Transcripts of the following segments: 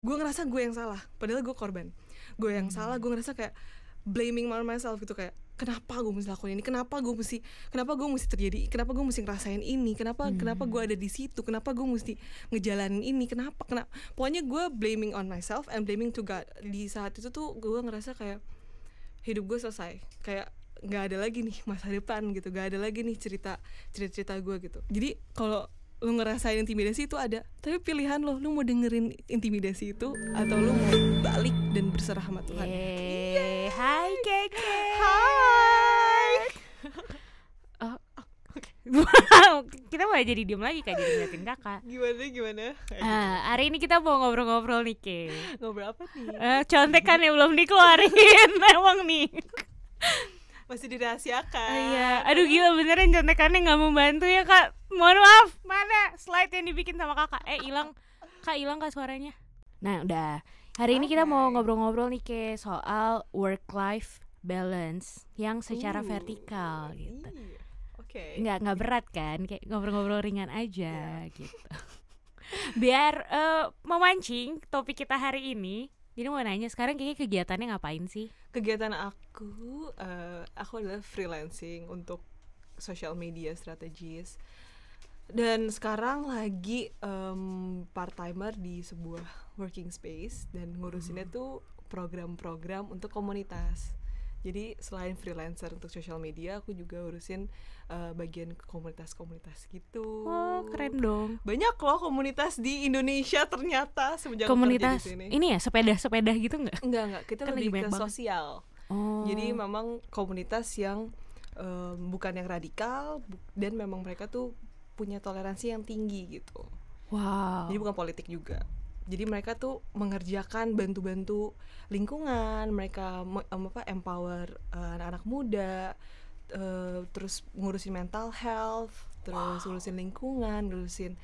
gue ngerasa gue yang salah, padahal gue korban. Gue yang salah, gue ngerasa kayak blaming myself gitu, kayak kenapa gue mesti lakuin ini, kenapa gue mesti terjadi, kenapa gue mesti ngerasain ini, kenapa gue ada di situ, kenapa gue mesti ngejalanin ini, kenapa pokoknya gue blaming on myself and blaming to God. Di saat itu tuh gue ngerasa kayak hidup gue selesai, kayak nggak ada lagi nih masa depan gitu, nggak ada lagi nih cerita gue gitu. Jadi kalau lu ngerasain intimidasi itu ada, tapi pilihan lu mau dengerin intimidasi itu atau lu mau balik dan berserah sama Tuhan. Hai Keke. Hai. Kita mulai jadi diem lagi Kak, jadi ngeliatin kakak. Gimana? Hari ini kita mau ngobrol-ngobrol nih Ke. Ngobrol apa nih? Contekan yang belum dikeluarin emang nih. Masih dirahasiakan. Iya, aduh gila beneran contekannya nggak membantu ya Kak. Mohon maaf, mana slide yang dibikin sama kakak? Hilang Kak suaranya. Nah udah, hari ini kita mau ngobrol-ngobrol nih Ke soal work-life balance yang secara vertikal gitu. Oke. Nggak berat kan, kayak ngobrol-ngobrol ringan aja gitu. Biar memancing topik kita hari ini. Jadi mau nanya, sekarang kayaknya kegiatannya ngapain sih? Kegiatan aku adalah freelancing untuk social media strategis. Dan sekarang lagi part timer di sebuah working space dan ngurusinnya tuh program-program untuk komunitas. Jadi selain freelancer untuk social media, aku juga urusin bagian komunitas-komunitas gitu. Oh keren dong. Banyak loh komunitas di Indonesia ternyata semenjak komunitas kerja di sini. Ini ya sepeda gitu nggak? Enggak, kita Kan lebih ke banget. sosial. Jadi memang komunitas yang bukan yang radikal dan memang mereka tuh punya toleransi yang tinggi gitu. Wow. Jadi bukan politik juga. Jadi mereka tuh mengerjakan bantu-bantu lingkungan, mereka empower anak-anak muda, terus ngurusin mental health, terus ngurusin lingkungan, ngurusin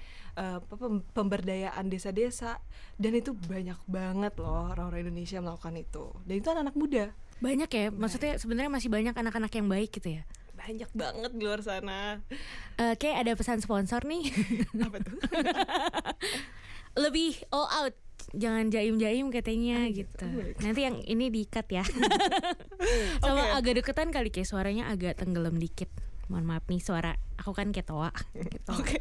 pemberdayaan desa-desa, dan itu banyak banget loh orang-orang Indonesia melakukan itu. Dan itu anak-anak muda. Banyak ya, maksudnya sebenarnya masih banyak anak-anak yang baik gitu ya. Banyak banget di luar sana. Kayak ada pesan sponsor nih. Apa tuh? Lebih all out, jangan jaim-jaim katanya gitu. Nanti yang ini di-cut ya. Sama agak deketan kali kayak suaranya agak tenggelam dikit. Mohon maaf nih suara aku kan ketawa. Oke.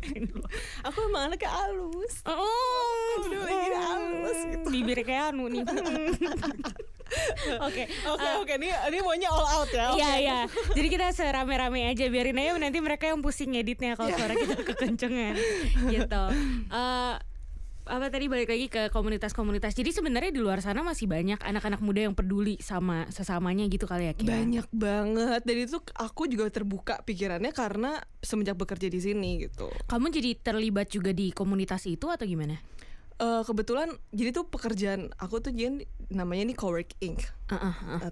Aku emang anaknya halus. Udah gini halus gitu. Bibir kayak anu nih. Oke, ini maunya all out ya. Iya. Jadi kita serame-rame aja, biarin aja nanti mereka yang pusing ngeditnya kalau suara kita kekencengan gitu. Apa tadi balik lagi ke komunitas-komunitas. Jadi sebenarnya di luar sana masih banyak anak-anak muda yang peduli sama sesamanya gitu kali ya Kia? Banyak banget. Dan itu aku juga terbuka pikirannya karena semenjak bekerja di sini gitu. Kamu jadi terlibat juga di komunitas itu atau gimana? Kebetulan jadi tuh pekerjaan aku tuh jadi namanya nih Cowork Inc.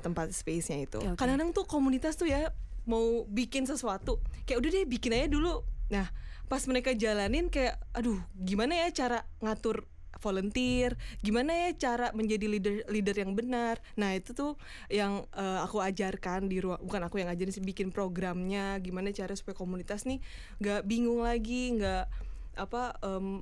Tempat space-nya itu. Okay. Kadang-kadang tuh komunitas tuh ya mau bikin sesuatu, kayak udah deh bikin aja dulu. Nah, pas mereka jalanin kayak aduh, gimana ya cara ngatur volunteer, gimana ya cara menjadi leader yang benar. Nah, itu tuh yang aku ajarkan di ruang, bukan aku yang ngajarin sih, bikin programnya, gimana cara supaya komunitas nih nggak bingung lagi, nggak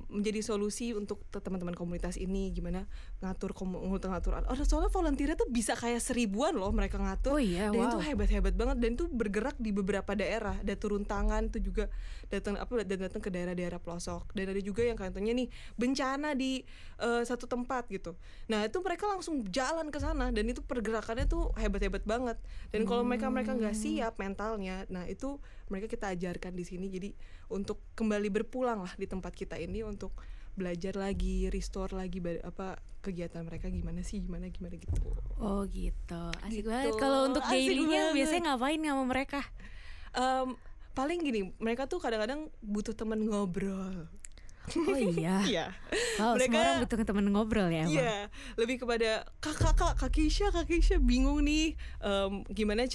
menjadi solusi untuk teman-teman komunitas ini, gimana ngatur soalnya volunteer tuh bisa kayak 1000-an loh mereka ngatur. Dan itu hebat-hebat banget, dan itu bergerak di beberapa daerah, dan turun tangan itu juga datang ke daerah-daerah pelosok, dan ada juga yang katanya nih bencana di satu tempat gitu. Nah, itu mereka langsung jalan ke sana, dan itu pergerakannya tuh hebat-hebat banget. Dan kalau mereka nggak siap mentalnya, nah itu mereka kita ajarkan di sini, jadi untuk kembali berpulang lah di tempat kita ini untuk belajar lagi, restore lagi kegiatan mereka gimana gitu. Oh gitu, asik gitu banget. Kalau untuk dailynya biasanya ngapain sama mereka? Paling gini, mereka tuh kadang-kadang butuh teman ngobrol. Oh iya. Iya. Wow, mereka, semua orang butuh teman ngobrol ya. Iya, lebih kepada Kak Keisha bingung nih, gimana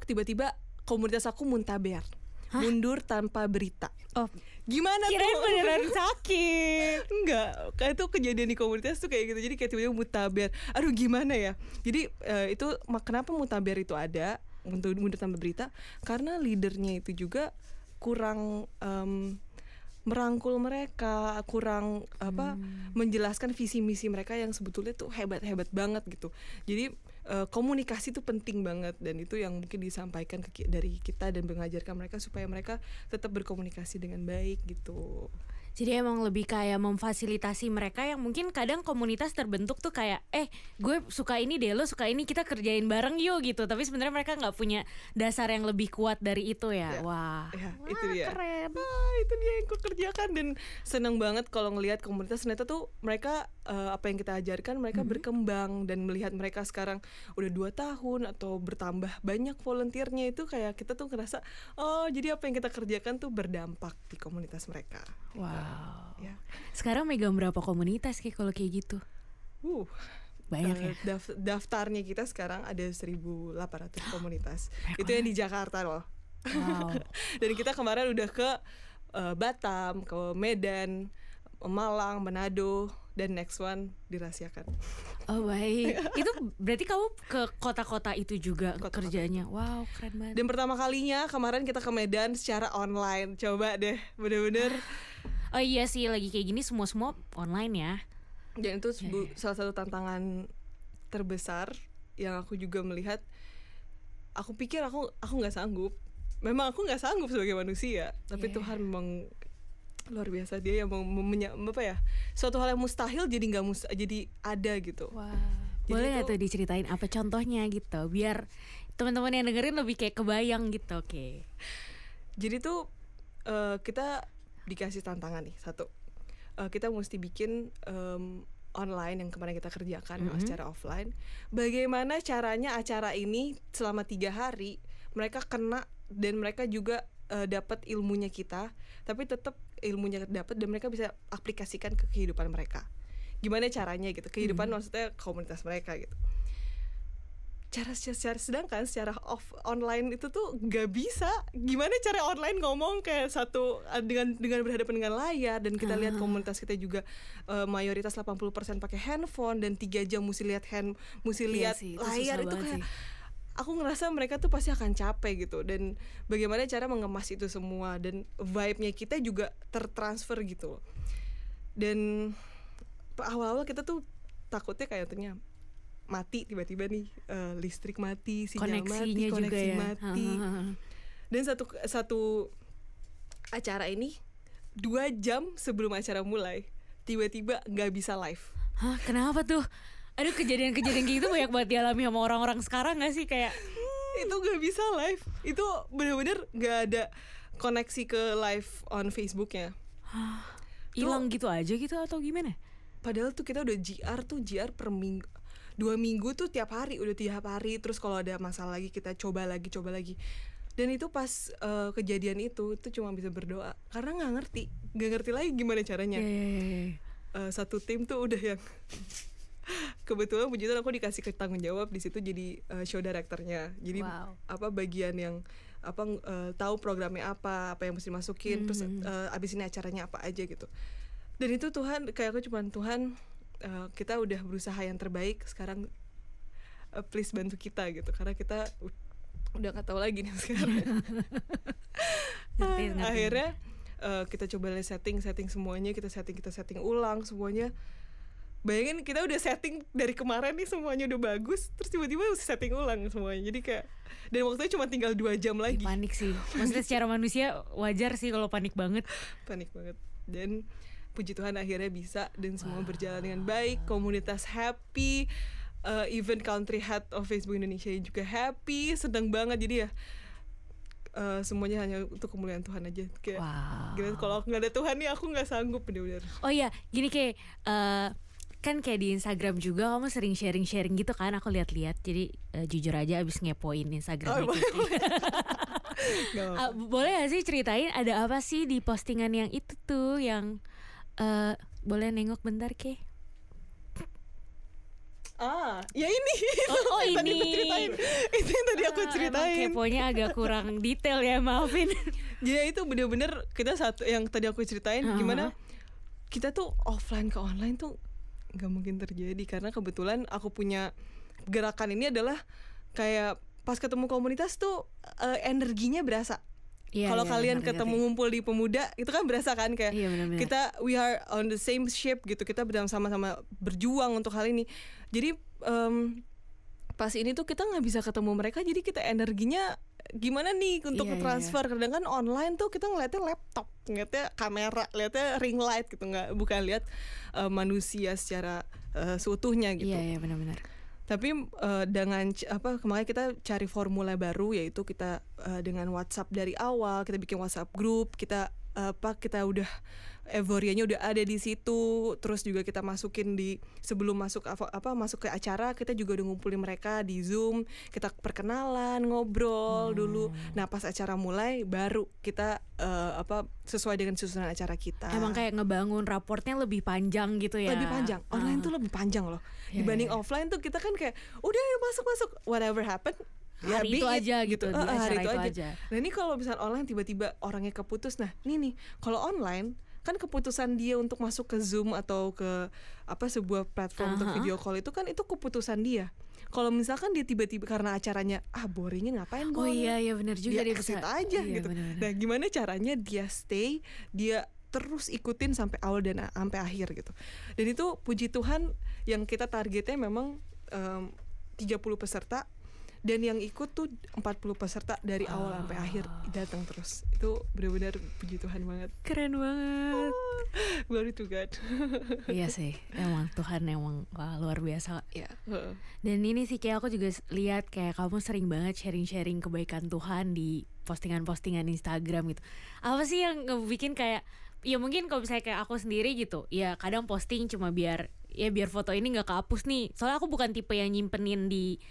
tiba-tiba komunitas aku muntaber. Mundur tanpa berita. Oh, gimana kirain tuh? beneran sakit. Enggak, kayak itu kejadian di komunitas tuh kayak gitu. Jadi kayak tiba-tiba muntaber. Aduh, gimana ya? Jadi itu kenapa muntaber itu ada, mundur tanpa berita? Karena leadernya itu juga kurang merangkul mereka, kurang menjelaskan visi misi mereka yang sebetulnya tuh hebat banget gitu. Jadi komunikasi itu penting banget, dan itu yang mungkin disampaikan dari kita dan mengajarkan mereka supaya mereka tetap berkomunikasi dengan baik gitu. Jadi emang lebih kayak memfasilitasi mereka yang mungkin kadang komunitas terbentuk tuh kayak gue suka ini deh, lo suka ini, kita kerjain bareng yuk gitu. Tapi sebenarnya mereka nggak punya dasar yang lebih kuat dari itu ya. Wah, itu dia. Keren. Itu dia yang gue kerjakan, dan seneng banget kalau ngelihat komunitas ternyata tuh mereka apa yang kita ajarkan mereka berkembang, dan melihat mereka sekarang udah 2 tahun atau bertambah banyak volunteernya, itu kayak kita tuh ngerasa jadi apa yang kita kerjakan tuh berdampak di komunitas mereka. Wow. Ya. Sekarang megang berapa komunitas kalau kayak gitu? Banyak ya. Daftarnya kita sekarang ada 1.800 komunitas. Itu yang di Jakarta loh. Wow. Dan kita kemarin udah ke Batam, ke Medan, Malang, Manado, dan next one dirahasiakan. Oh baik. Itu berarti kamu ke kota-kota itu juga kerjanya. Wow, keren banget. Dan pertama kalinya kemarin kita ke Medan secara online. Coba deh, bener-bener. Oh iya sih, lagi kayak gini semua online ya. Dan itu salah satu tantangan terbesar yang aku juga melihat. Aku pikir aku nggak sanggup. Memang aku nggak sanggup sebagai manusia. Tapi Tuhan memang luar biasa, dia yang suatu hal yang mustahil jadi jadi ada gitu. Wow. Boleh nggak tuh diceritain apa contohnya gitu, biar teman-teman yang dengerin lebih kayak kebayang gitu. Oke. Jadi tuh kita dikasih tantangan nih, satu, kita mesti bikin online yang kemarin kita kerjakan secara offline. Bagaimana caranya acara ini selama 3 hari mereka kena, dan mereka juga dapat ilmunya kita, tapi tetap ilmunya dapat dan mereka bisa aplikasikan ke kehidupan mereka. Gimana caranya gitu? Kehidupan maksudnya komunitas mereka gitu. Sedangkan secara online itu tuh nggak bisa. Gimana cara online ngomong kayak satu dengan berhadapan dengan layar, dan kita lihat komunitas kita juga mayoritas 80% pakai handphone, dan 3 jam mesti lihat layar itu kayak aku ngerasa mereka tuh pasti akan capek gitu. Dan bagaimana cara mengemas itu semua, dan vibe-nya kita juga tertransfer gitu. Dan awal-awal kita tuh takutnya kayaknya mati tiba-tiba nih, listrik mati, sinyal mati, koneksi mati. Dan satu acara ini 2 jam sebelum acara mulai tiba-tiba nggak bisa live. Kenapa tuh? Aduh, kejadian-kejadian kayak gitu banyak banget dialami sama orang-orang sekarang gak sih? Kayak itu gak bisa live. Itu bener-bener gak ada koneksi ke live on Facebooknya. Hilang gitu aja gitu atau gimana? Padahal tuh kita udah GR per minggu, 2 minggu tuh tiap hari. Terus kalau ada masalah lagi kita coba lagi. Dan itu pas kejadian itu cuma bisa berdoa, karena gak ngerti lagi gimana caranya. Satu tim tuh udah yang kebetulan puji Tuhan aku dikasih tanggung jawab di situ jadi show directornya. Jadi bagian yang tahu programnya apa yang mesti masukin, terus abis ini acaranya apa aja gitu. Dan itu Tuhan, kayak aku cuman Tuhan, kita udah berusaha yang terbaik, sekarang please bantu kita gitu, karena kita udah nggak tahu lagi nih sekarang. Akhirnya kita coba setting semuanya, kita setting ulang semuanya. Bayangin kita udah setting dari kemarin nih, semuanya udah bagus, terus tiba-tiba harus setting ulang semuanya. Jadi kayak, dan waktunya cuma tinggal 2 jam lagi. Panik sih. Maksudnya secara manusia wajar sih kalau panik banget. Dan puji Tuhan akhirnya bisa, dan semua berjalan dengan baik. Komunitas happy, even country head of Facebook Indonesia juga happy, seneng banget. Jadi ya semuanya hanya untuk kemuliaan Tuhan aja. Kayak gila, kalau nggak ada Tuhan nih aku nggak sanggup bener-bener. Oh iya, gini kayak kan kayak di Instagram juga kamu sering sharing gitu kan, aku lihat-lihat. Jadi jujur aja abis ngepoin Instagramnya Kiki. Boleh gak sih ceritain ada apa sih di postingan yang itu tuh, yang boleh nengok bentar Ke? Ya ini. Ini. Tadi aku ceritain. Itu yang tadi aku ceritain. Keponya agak kurang detail ya, maafin. Jadi itu bener-bener kita satu yang tadi aku ceritain, gimana kita tuh offline ke online tuh nggak mungkin terjadi, karena kebetulan aku punya gerakan ini adalah kayak pas ketemu komunitas tuh energinya berasa. Iya, Kalau iya, kalian ngerti, ketemu ngerti. ngumpul di pemuda, itu kan berasa kan kayak Iya, benar-benar. kita we are on the same ship gitu. Kita sama-sama berjuang untuk hal ini. Jadi pas ini tuh kita nggak bisa ketemu mereka, jadi kita energinya gimana nih untuk Iya, iya, transfer. Kadang kan online tuh kita ngeliatnya laptop, ngeliatnya kamera, liatnya ring light gitu, nggak, bukan lihat manusia secara seutuhnya gitu. Iya, iya, benar-benar. Tapi dengan kemarin kita cari formula baru, yaitu kita dengan WhatsApp dari awal, kita bikin WhatsApp group, kita kita udah euforianya udah ada di situ. Terus juga kita masukin di sebelum masuk masuk ke acara, kita juga udah ngumpulin mereka di Zoom, kita perkenalan, ngobrol dulu. Nah, pas acara mulai baru kita sesuai dengan susunan acara kita. Emang kayak ngebangun raportnya lebih panjang gitu ya. Lebih panjang. Online tuh lebih panjang loh. Dibanding offline tuh kita kan kayak udah masuk whatever happen. Hari itu aja gitu, di hari acara itu itu aja. aja. Nah ini kalau misalnya online tiba-tiba orangnya keputus, nah ini nih kalau online kan keputusan dia untuk masuk ke Zoom atau ke sebuah platform untuk video call itu kan itu keputusan dia. Kalau misalkan dia tiba-tiba karena acaranya boringnya ngapain gue? Oh iya benar juga, dia exit bisa aja iya, gitu. bener-bener. Nah gimana caranya dia stay, dia terus ikutin sampai awal dan sampai akhir gitu. Dan itu puji Tuhan yang kita targetnya memang 30 peserta. Dan yang ikut tuh 40 peserta dari awal sampai akhir datang terus. Itu benar-benar puji Tuhan banget. Keren banget. Glory to God. Iya sih, emang Tuhan emang luar biasa. Ya. Dan ini sih kayak aku juga lihat kayak kamu sering banget sharing-sharing kebaikan Tuhan di postingan-postingan Instagram gitu. Apa sih yang ngebikin kayak, ya mungkin kalau misalnya kayak aku sendiri gitu, ya kadang posting cuma biar foto ini nggak kehapus nih. Soalnya aku bukan tipe yang nyimpenin di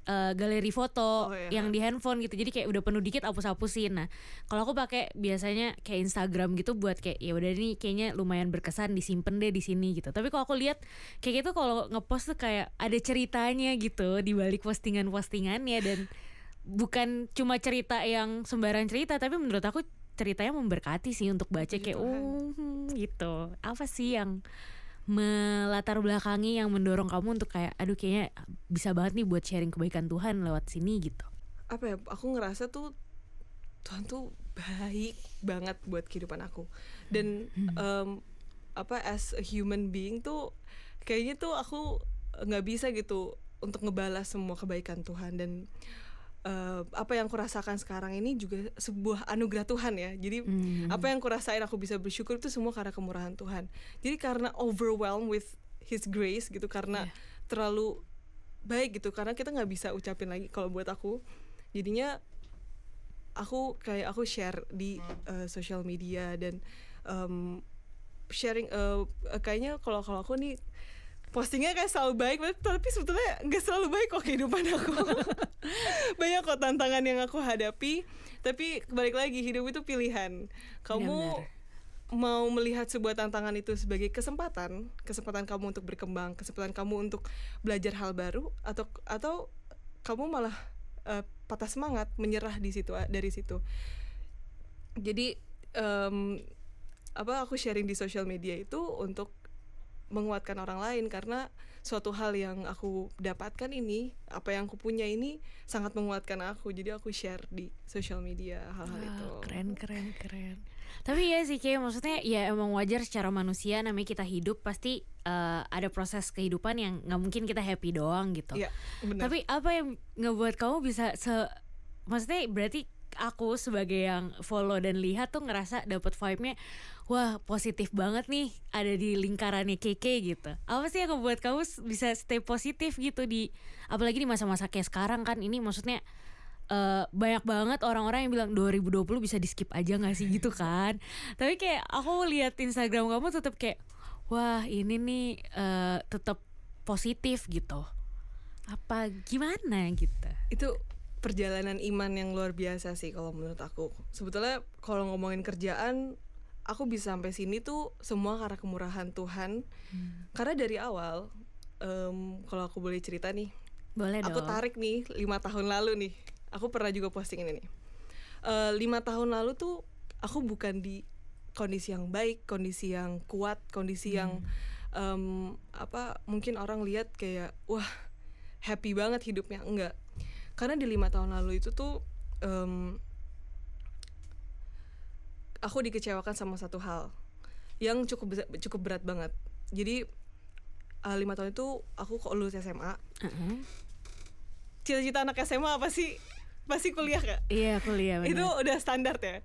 galeri foto yang di handphone gitu, jadi kayak udah penuh dikit hapus-hapusin. Nah kalau aku pakai biasanya kayak Instagram gitu buat kayak ya udah nih kayaknya lumayan berkesan, disimpen deh di sini gitu. Tapi kalau aku lihat kayak gitu, kalau ngepost tuh kayak ada ceritanya gitu di balik postingannya, dan bukan cuma cerita yang sembarang cerita, tapi menurut aku ceritanya memberkati sih untuk baca kayak gitu. Apa sih yang melatar belakangi yang mendorong kamu untuk kayak aduh kayaknya bisa banget nih buat sharing kebaikan Tuhan lewat sini gitu? Apa ya, aku ngerasa tuh Tuhan tuh baik banget buat kehidupan aku. Dan as a human being tuh kayaknya tuh aku nggak bisa gitu untuk ngebalas semua kebaikan Tuhan. Dan apa yang kurasakan sekarang ini juga sebuah anugerah Tuhan ya. Jadi apa yang kurasain aku bisa bersyukur itu semua karena kemurahan Tuhan. Jadi karena overwhelmed with His grace gitu, karena terlalu baik gitu, karena kita nggak bisa ucapin lagi kalau buat aku. Jadinya aku share di social media dan sharing kayaknya kalau aku nih postingnya kayak selalu baik, tapi sebetulnya nggak selalu baik kok kehidupan aku. Banyak kok tantangan yang aku hadapi, tapi balik lagi hidup itu pilihan. Kamu mau melihat sebuah tantangan itu sebagai kesempatan kamu untuk berkembang, kesempatan kamu untuk belajar hal baru, atau kamu malah patah semangat, menyerah dari situ. Jadi aku sharing di social media itu untuk menguatkan orang lain, karena suatu hal yang aku dapatkan ini, apa yang aku punya ini sangat menguatkan aku. Jadi aku share di social media hal-hal itu. Keren. Tapi ya sih kayak maksudnya ya emang wajar secara manusia, namanya kita hidup pasti ada proses kehidupan yang nggak mungkin kita happy doang gitu. Iya, benar. Tapi apa yang ngebuat kamu bisa maksudnya berarti aku sebagai yang follow dan lihat tuh ngerasa dapet vibe-nya wah positif banget nih ada di lingkarannya Keke gitu. Apa sih yang ngebuat kamu bisa stay positif gitu apalagi di masa-masa kayak sekarang kan, ini maksudnya banyak banget orang-orang yang bilang 2020 bisa di skip aja gak sih gitu kan. Tapi kayak aku lihat Instagram kamu tetap kayak wah ini nih tetap positif gitu. Apa gimana gitu? Itu perjalanan iman yang luar biasa sih kalau menurut aku. Sebetulnya kalau ngomongin kerjaan, aku bisa sampai sini tuh semua karena kemurahan Tuhan. Karena dari awal, kalau aku boleh cerita nih, boleh aku dong. tarik nih 5 tahun lalu nih. Aku pernah juga posting ini nih. 5 tahun lalu tuh aku bukan di kondisi yang baik, kondisi yang kuat, kondisi yang mungkin orang lihat kayak wah happy banget hidupnya. Enggak. Karena di 5 tahun lalu itu tuh aku dikecewakan sama satu hal yang cukup berat banget. Jadi 5 tahun itu aku kok lulus SMA. Cita-cita anak SMA apa sih? Pasti kuliah Kak? Iya kuliah bener. Itu udah standar ya.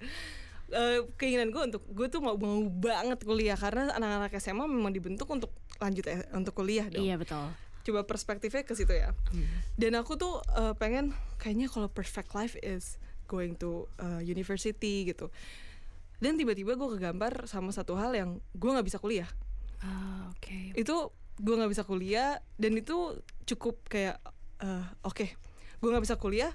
Keinginan gue tuh mau banget kuliah karena anak-anak SMA memang dibentuk untuk lanjut untuk kuliah dong. Iya betul. Coba perspektifnya ke situ ya. Dan aku tuh pengen kayaknya kalau perfect life is going to university gitu. Dan tiba-tiba gue kegambar sama satu hal yang gue nggak bisa kuliah. Oke. Itu gue nggak bisa kuliah dan itu cukup kayak oke, gue nggak bisa kuliah.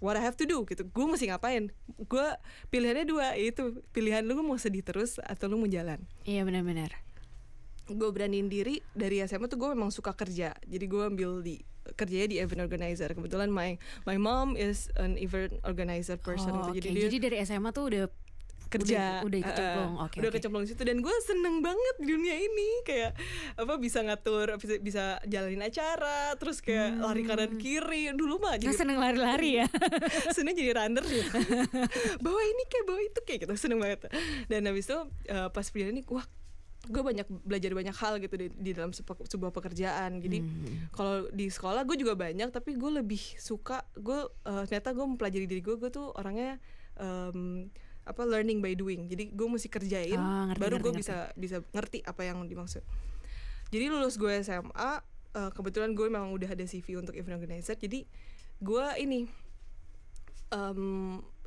What I have to do gitu, gue mesti ngapain? Gue pilihannya 2, itu pilihan lu mau sedih terus atau lu mau jalan. Iya benar-benar. Gue beraniin diri dari SMA tuh gue memang suka kerja, jadi gue ambil kerjanya di event organizer. Kebetulan my mom is an event organizer person gitu. Jadi dari SMA tuh udah kerja, udah kecemplung. Udah kecemplung situ dan gue seneng banget di dunia ini, kayak apa bisa ngatur, bisa jalanin acara, terus kayak lari kanan kiri. Dulu mah jadi seneng lari-lari ya. seneng jadi runner gitu. Bawa ini kayak bawa itu kayak gitu, seneng banget. Dan habis itu pas pilihan ini wah, gue belajar banyak hal gitu di dalam sebuah pekerjaan. Jadi kalau di sekolah gue juga banyak, tapi gue lebih suka ternyata gue mempelajari diri gue tuh orangnya learning by doing. Jadi gue mesti kerjain baru gue bisa ngerti apa yang dimaksud. Jadi lulus gue SMA, kebetulan gue memang udah ada CV untuk event organizer. Jadi gue ini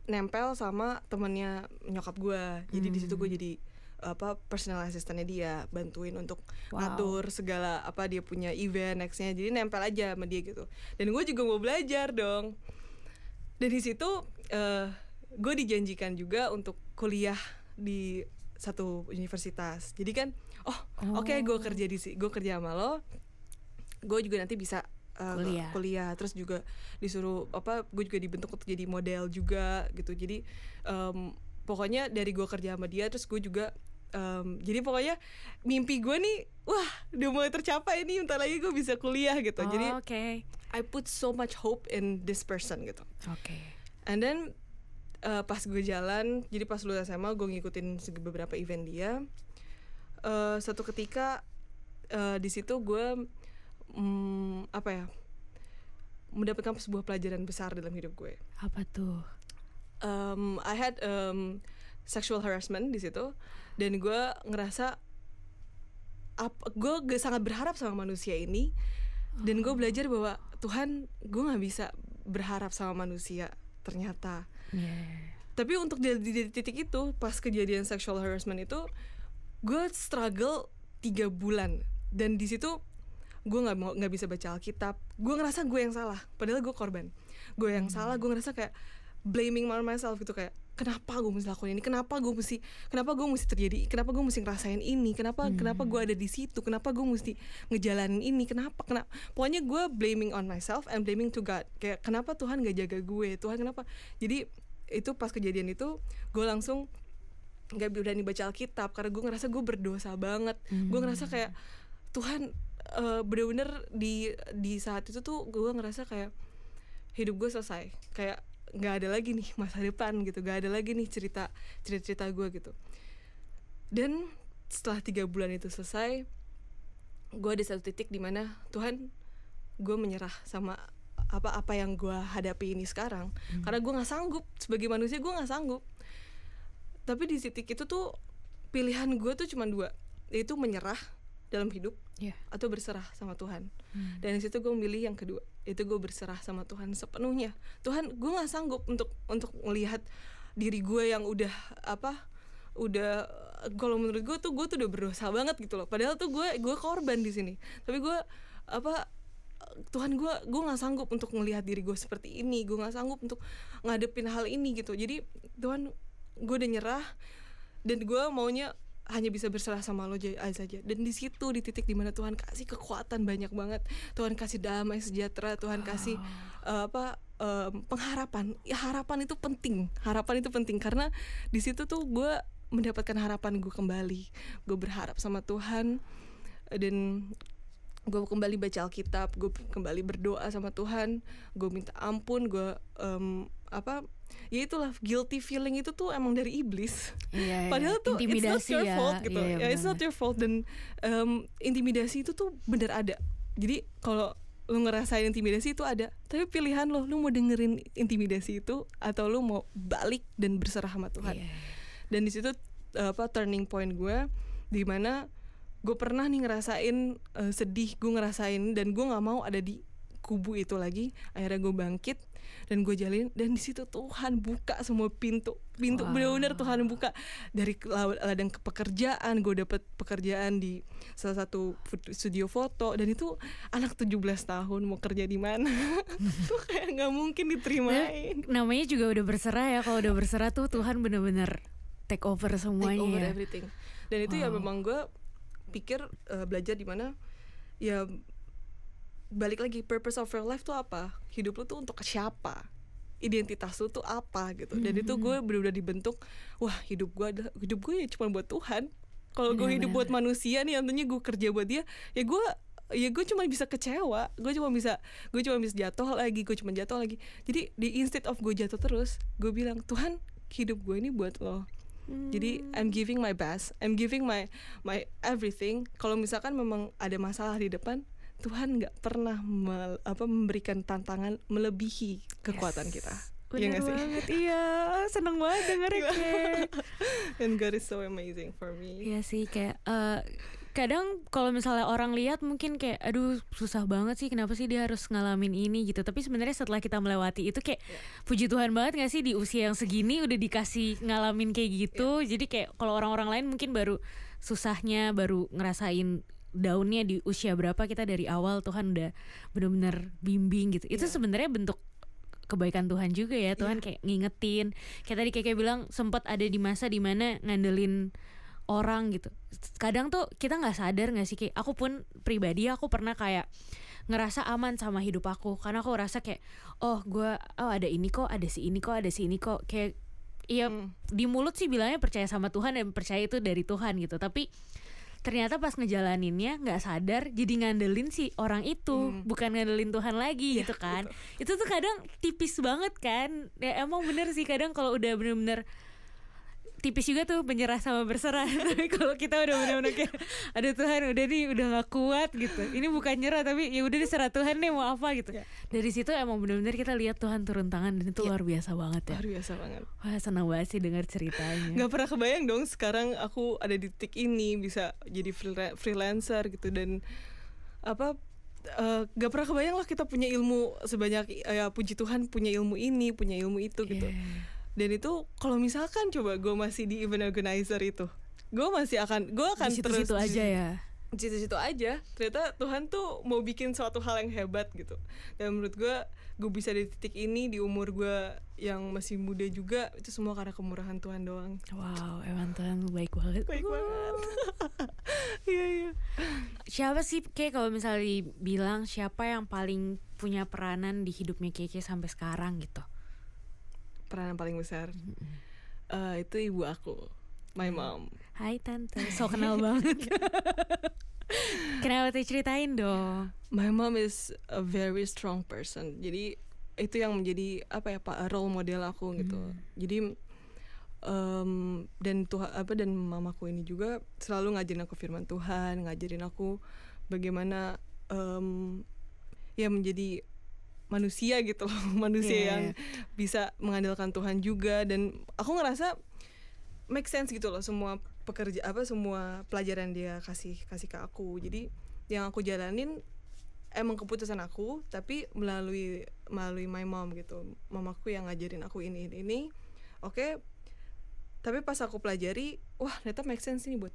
nempel sama temennya nyokap gue. Jadi di situ gue jadi personal assistant-nya dia, bantuin untuk ngatur segala apa dia punya event nextnya. Jadi nempel aja sama dia gitu. Dan gue juga mau belajar dong. Dan di situ gue dijanjikan juga untuk kuliah di satu universitas. Jadi kan, oke, gue kerja sama lo, gue juga nanti bisa kuliah. Terus juga disuruh gue juga dibentuk untuk jadi model juga gitu. Jadi pokoknya dari gue kerja sama dia, terus gue juga jadi pokoknya mimpi gue nih, wah udah mulai tercapai nih, bentar lagi gue bisa kuliah gitu. Jadi I put so much hope in this person gitu. And then pas gue jalan, jadi pas lulus SMA gue ngikutin beberapa event dia. Satu ketika di situ gue mendapatkan sebuah pelajaran besar dalam hidup gue. Apa tuh? I had sexual harassment di situ, dan gue ngerasa gue sangat berharap sama manusia ini, dan gue belajar bahwa Tuhan, gue nggak bisa berharap sama manusia ternyata. Tapi untuk di titik itu, pas kejadian sexual harassment itu, gue struggle 3 bulan, dan di situ gue nggak bisa baca Alkitab. Gue ngerasa gue yang salah, padahal gue korban. Gue yang salah, gue ngerasa kayak blaming myself gitu, kayak kenapa gue mesti lakuin ini, kenapa gue mesti terjadi, kenapa gue mesti ngerasain ini, kenapa gue ada di situ, kenapa gue mesti ngejalanin ini, kenapa pokoknya gue blaming on myself and blaming to God, kayak kenapa Tuhan gak jaga gue, Tuhan kenapa. Jadi itu pas kejadian itu gue langsung gak berani baca Alkitab karena gue ngerasa gue berdosa banget. Gue ngerasa kayak Tuhan bener-bener di saat itu tuh gue ngerasa kayak hidup gue selesai, kayak nggak ada lagi nih masa depan gitu, nggak ada lagi nih cerita gue gitu. Dan setelah 3 bulan itu selesai, gue ada satu titik di mana Tuhan, gue menyerah sama apa yang gue hadapi ini sekarang, karena gue nggak sanggup, sebagai manusia gue nggak sanggup. Tapi di titik itu tuh pilihan gue tuh cuma 2, yaitu menyerah dalam hidup atau berserah sama Tuhan. Dan di situ gue memilih yang kedua, itu gue berserah sama Tuhan sepenuhnya. Tuhan, gue nggak sanggup untuk melihat diri gue yang udah kalau menurut gue tuh udah berdosa banget gitu loh. Padahal tuh gue korban di sini. Tapi Tuhan, gue nggak sanggup untuk melihat diri gue seperti ini. Gue nggak sanggup untuk ngadepin hal ini gitu. Jadi Tuhan, gue udah nyerah, dan gue maunya hanya bisa berserah sama lo saja. Dan di situ, di titik dimana Tuhan kasih kekuatan banyak banget, Tuhan kasih damai sejahtera, Tuhan kasih pengharapan. Ya, harapan itu penting karena di situ tuh gue mendapatkan harapan gue kembali. Gue berharap sama Tuhan, dan gue kembali baca Alkitab, gue kembali berdoa sama Tuhan, gue minta ampun, gue ya itulah, guilty feeling itu tuh emang dari iblis. Padahal tuh it's not your fault gitu. It's not your fault. Dan intimidasi itu tuh bener ada. Jadi kalau lu ngerasain intimidasi itu ada, tapi pilihan lu mau dengerin intimidasi itu atau lu mau balik dan berserah sama Tuhan. Dan di situ turning point gue, di mana gue pernah nih ngerasain sedih, gue ngerasain, dan gue nggak mau ada di kubu itu lagi. Akhirnya gue bangkit dan gue jalin, dan di situ Tuhan buka semua pintu benar-benar Tuhan buka. Dari ladang ke pekerjaan, gue dapet pekerjaan di salah satu studio foto, dan itu anak 17 tahun mau kerja di mana tuh kayak nggak mungkin diterimain. Namanya juga udah berserah ya, kalau udah berserah tuh Tuhan bener-bener take over semuanya, take over everything. Dan itu ya memang gue pikir belajar di mana ya, balik lagi, purpose of your life tuh apa, hidup lu tuh untuk siapa, identitas lu tuh apa gitu. Dan itu gue benar-benar dibentuk, wah hidup gue ya cuma buat Tuhan. Kalau gue hidup buat manusia nih, artinya gue kerja buat dia, ya gue cuma bisa kecewa, gue cuma bisa jatuh lagi. Jadi instead of gue jatuh terus, gue bilang, Tuhan, hidup gue ini buat lo. Jadi I'm giving my best, I'm giving my everything. Kalau misalkan memang ada masalah di depan, Tuhan nggak pernah memberikan tantangan melebihi kekuatan kita. Bener banget, iya, seneng banget dengernya. And God is so amazing for me. Iya sih, kayak kadang kalau misalnya orang lihat mungkin kayak aduh susah banget sih, kenapa sih dia harus ngalamin ini gitu. Tapi sebenarnya setelah kita melewati itu kayak puji Tuhan banget gak sih, di usia yang segini udah dikasih ngalamin kayak gitu. Jadi kayak kalau orang-orang lain mungkin baru susahnya, baru ngerasain daunnya di usia berapa, kita dari awal Tuhan udah benar-benar bimbing gitu. Itu sebenarnya bentuk kebaikan Tuhan juga ya. Tuhan kayak ngingetin. Kayak tadi kayak bilang sempat ada di masa dimana ngandelin orang gitu. Kadang tuh kita nggak sadar nggak sih, kayak aku pun pribadi, aku pernah kayak ngerasa aman sama hidup aku karena aku rasa kayak ada ini kok, ada si ini kok, ada si ini kok, kayak di mulut sih bilangnya percaya sama Tuhan dan percaya itu dari Tuhan gitu, tapi ternyata pas ngejalaninnya nggak sadar jadi ngandelin si orang itu, bukan ngandelin Tuhan lagi gitu kan. Betul. Itu tuh kadang tipis banget kan ya, emang bener sih kadang kalau udah bener-bener tipis juga tuh menyerah sama berserah. Tapi kalau kita udah benar-benar kayak ada Tuhan, udah nih udah gak kuat gitu, ini bukan nyerah tapi ya udah diserah Tuhan nih mau apa gitu. Dari situ emang benar-benar kita lihat Tuhan turun tangan, dan itu luar biasa banget ya. Luar biasa banget. Wah, senang banget sih dengar ceritanya. Gak pernah kebayang dong sekarang aku ada di titik ini, bisa jadi freelancer gitu, dan gak pernah kebayang lah kita punya ilmu sebanyak puji Tuhan, punya ilmu ini, punya ilmu itu gitu. Dan itu kalau misalkan coba gue masih di event organizer itu, gue akan di terus situ aja ya. Di situ aja. Ternyata Tuhan tuh mau bikin suatu hal yang hebat gitu. Dan menurut gue bisa di titik ini di umur gue yang masih muda juga, itu semua karena kemurahan Tuhan doang. Wow, emang Tuhan baik banget. Baik banget. Iya. Siapa sih kayak kalau misalnya dibilang siapa yang paling punya peranan di hidupnya Keke sampai sekarang gitu? Peranan paling besar itu ibu aku, my mom. Hai tante, so kenal banget. Kenapa tuh, ceritain dong. My mom is a very strong person. Jadi itu yang menjadi role model aku gitu. Jadi dan mamaku ini juga selalu ngajarin aku firman Tuhan, ngajarin aku bagaimana menjadi manusia gitu loh, manusia yang bisa mengandalkan Tuhan juga. Dan aku ngerasa make sense gitu loh, semua semua pelajaran dia kasih ke aku. Jadi yang aku jalanin emang keputusan aku, tapi melalui my mom gitu, mamaku yang ngajarin aku ini. Oke. Tapi pas aku pelajari, wah ternyata make sense ini buat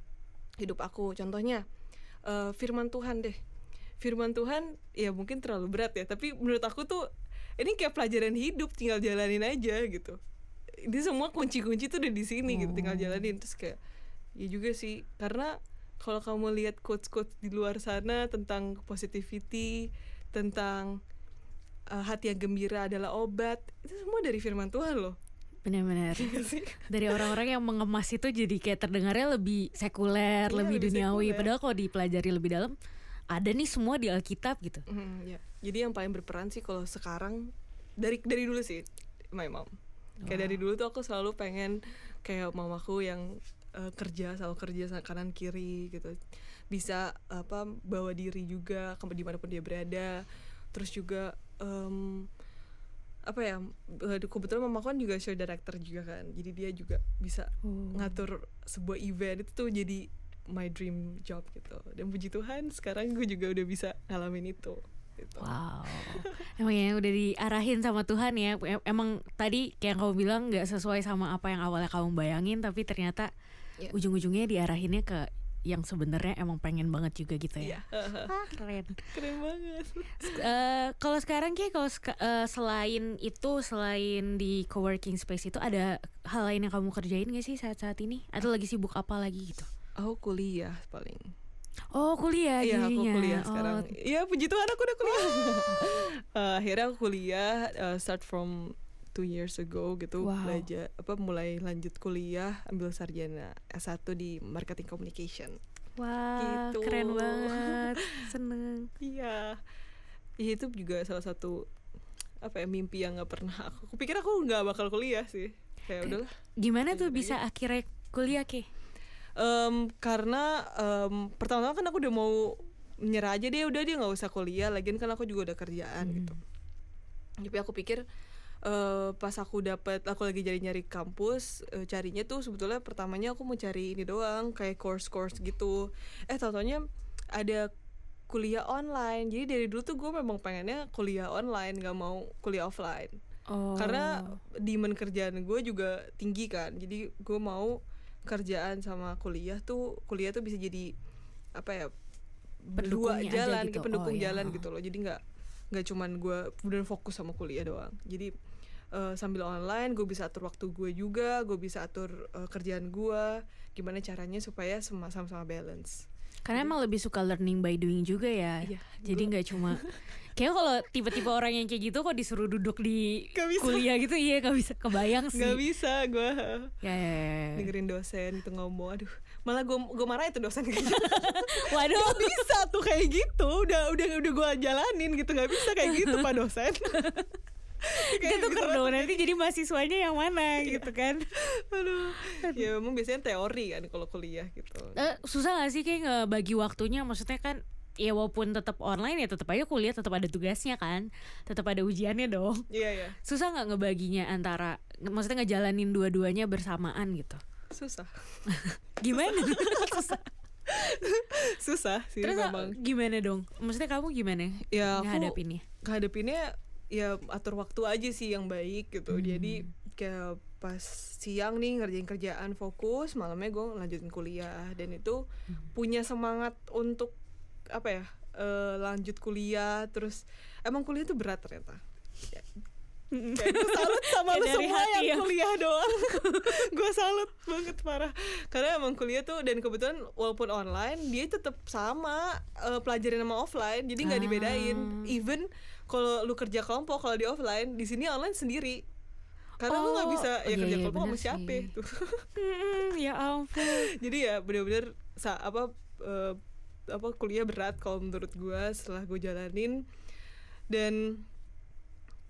hidup aku. Contohnya firman Tuhan deh. Firman Tuhan ya mungkin terlalu berat ya, tapi menurut aku tuh ini kayak pelajaran hidup, tinggal jalanin aja gitu. Ini semua kunci-kunci tuh udah di sini gitu, tinggal jalanin. Terus kayak ya juga sih, karena kalau kamu lihat quotes-quotes di luar sana tentang positivity, tentang hati yang gembira adalah obat, itu semua dari firman Tuhan loh. Benar-benar. Dari orang-orang yang mengemas itu jadi kayak terdengarnya lebih sekuler, lebih duniawi. Padahal kalau dipelajari lebih dalam, ada nih semua di Alkitab gitu. Ya. Jadi yang paling berperan sih kalau sekarang dari dulu sih my mom. Kayak dari dulu tuh aku selalu pengen kayak mamaku yang selalu kerja kanan kiri gitu, bisa bawa diri juga dimanapun dia berada. Terus juga kebetulan mamaku kan juga show director juga kan, jadi dia juga bisa ngatur sebuah event. Itu tuh jadi my dream job gitu, dan puji Tuhan sekarang gue juga udah bisa ngalamin itu gitu. Wow, emang ya udah diarahin sama Tuhan ya. Emang tadi kayak kamu bilang nggak sesuai sama apa yang awalnya kamu bayangin, tapi ternyata ujung-ujungnya diarahinnya ke yang sebenarnya emang pengen banget juga gitu ya. Keren banget. Kalau sekarang selain itu, selain di coworking space itu, ada hal lain yang kamu kerjain gak sih saat ini? Atau lagi sibuk apa lagi gitu? Aku kuliah paling. Oh, kuliah jadinya. Iya, aku kuliah sekarang. Iya, puji Tuhan aku udah kuliah. Akhirnya aku kuliah start from 2 years ago gitu. Belajar mulai lanjut kuliah, ambil sarjana S1 di marketing communication. Wah, gitu. Keren banget. Seneng. Iya. Itu juga salah satu mimpi yang gak pernah aku pikir aku gak bakal kuliah sih. Kayak udahlah. Gimana tuh bisa akhirnya kuliah, Ki? Karena pertama-tama kan aku udah mau nyerah aja deh, udah dia nggak usah kuliah, lagian kan aku juga udah kerjaan gitu. Tapi aku pikir pas aku lagi nyari kampus, carinya tuh sebetulnya pertamanya aku mau cari ini doang, kayak course gitu. Tau-taunya ada kuliah online. Jadi dari dulu tuh gue memang pengennya kuliah online, nggak mau kuliah offline. Karena demand kerjaan gue juga tinggi kan, jadi gue mau kerjaan sama kuliah tuh bisa jadi berdua jalan gitu. Pendukung jalan gitu loh. Jadi nggak cuman gue bener fokus sama kuliah doang. Jadi sambil online gue bisa atur waktu gue juga, gue bisa atur kerjaan gue, gimana caranya supaya sama-sama balance. Karena emang lebih suka learning by doing juga ya. Jadi nggak cuma kayak kalau tipe-tipe orang yang kayak gitu kok disuruh duduk di kuliah gitu, gak bisa kebayang sih. Gak bisa gue dengerin dosen itu ngomong, aduh malah gue marah itu dosen gitu. Waduh, gak bisa tuh kayak gitu, udah gue jalanin gitu, gak bisa kayak gitu Pak dosen. Kita tuker dong nanti jadi mahasiswanya yang mana gitu kan. Aduh. Ya emang biasanya teori kan kalau kuliah gitu. Susah gak sih kayak ngebagi waktunya? Maksudnya kan ya walaupun tetap online ya tetap aja kuliah, tetap ada tugasnya kan, tetap ada ujiannya dong. Iya. Susah nggak ngebaginya antara, maksudnya ngejalanin dua-duanya bersamaan gitu? Susah. Gimana? Susah sih. Terus memang. Gimana dong? Maksudnya kamu gimana ngehadapinnya? Ya atur waktu aja sih yang baik gitu. Jadi kayak pas siang nih ngerjain kerjaan fokus, malamnya gue lanjutin kuliah, dan itu punya semangat untuk lanjut kuliah. Terus emang kuliah tuh berat ternyata. Kayak gue salut sama lu semua yang kuliah doang. Gue salut banget parah. Karena emang kuliah tuh, dan kebetulan walaupun online dia tetap sama pelajarin sama offline, jadi nggak dibedain. Even kalau lu kerja kelompok, kalau di offline, di sini online sendiri. Karena lu nggak bisa kerja kelompok sama siapa tuh. Ya ampun. Jadi ya benar-benar kuliah berat kalau menurut gue setelah gue jalanin. Dan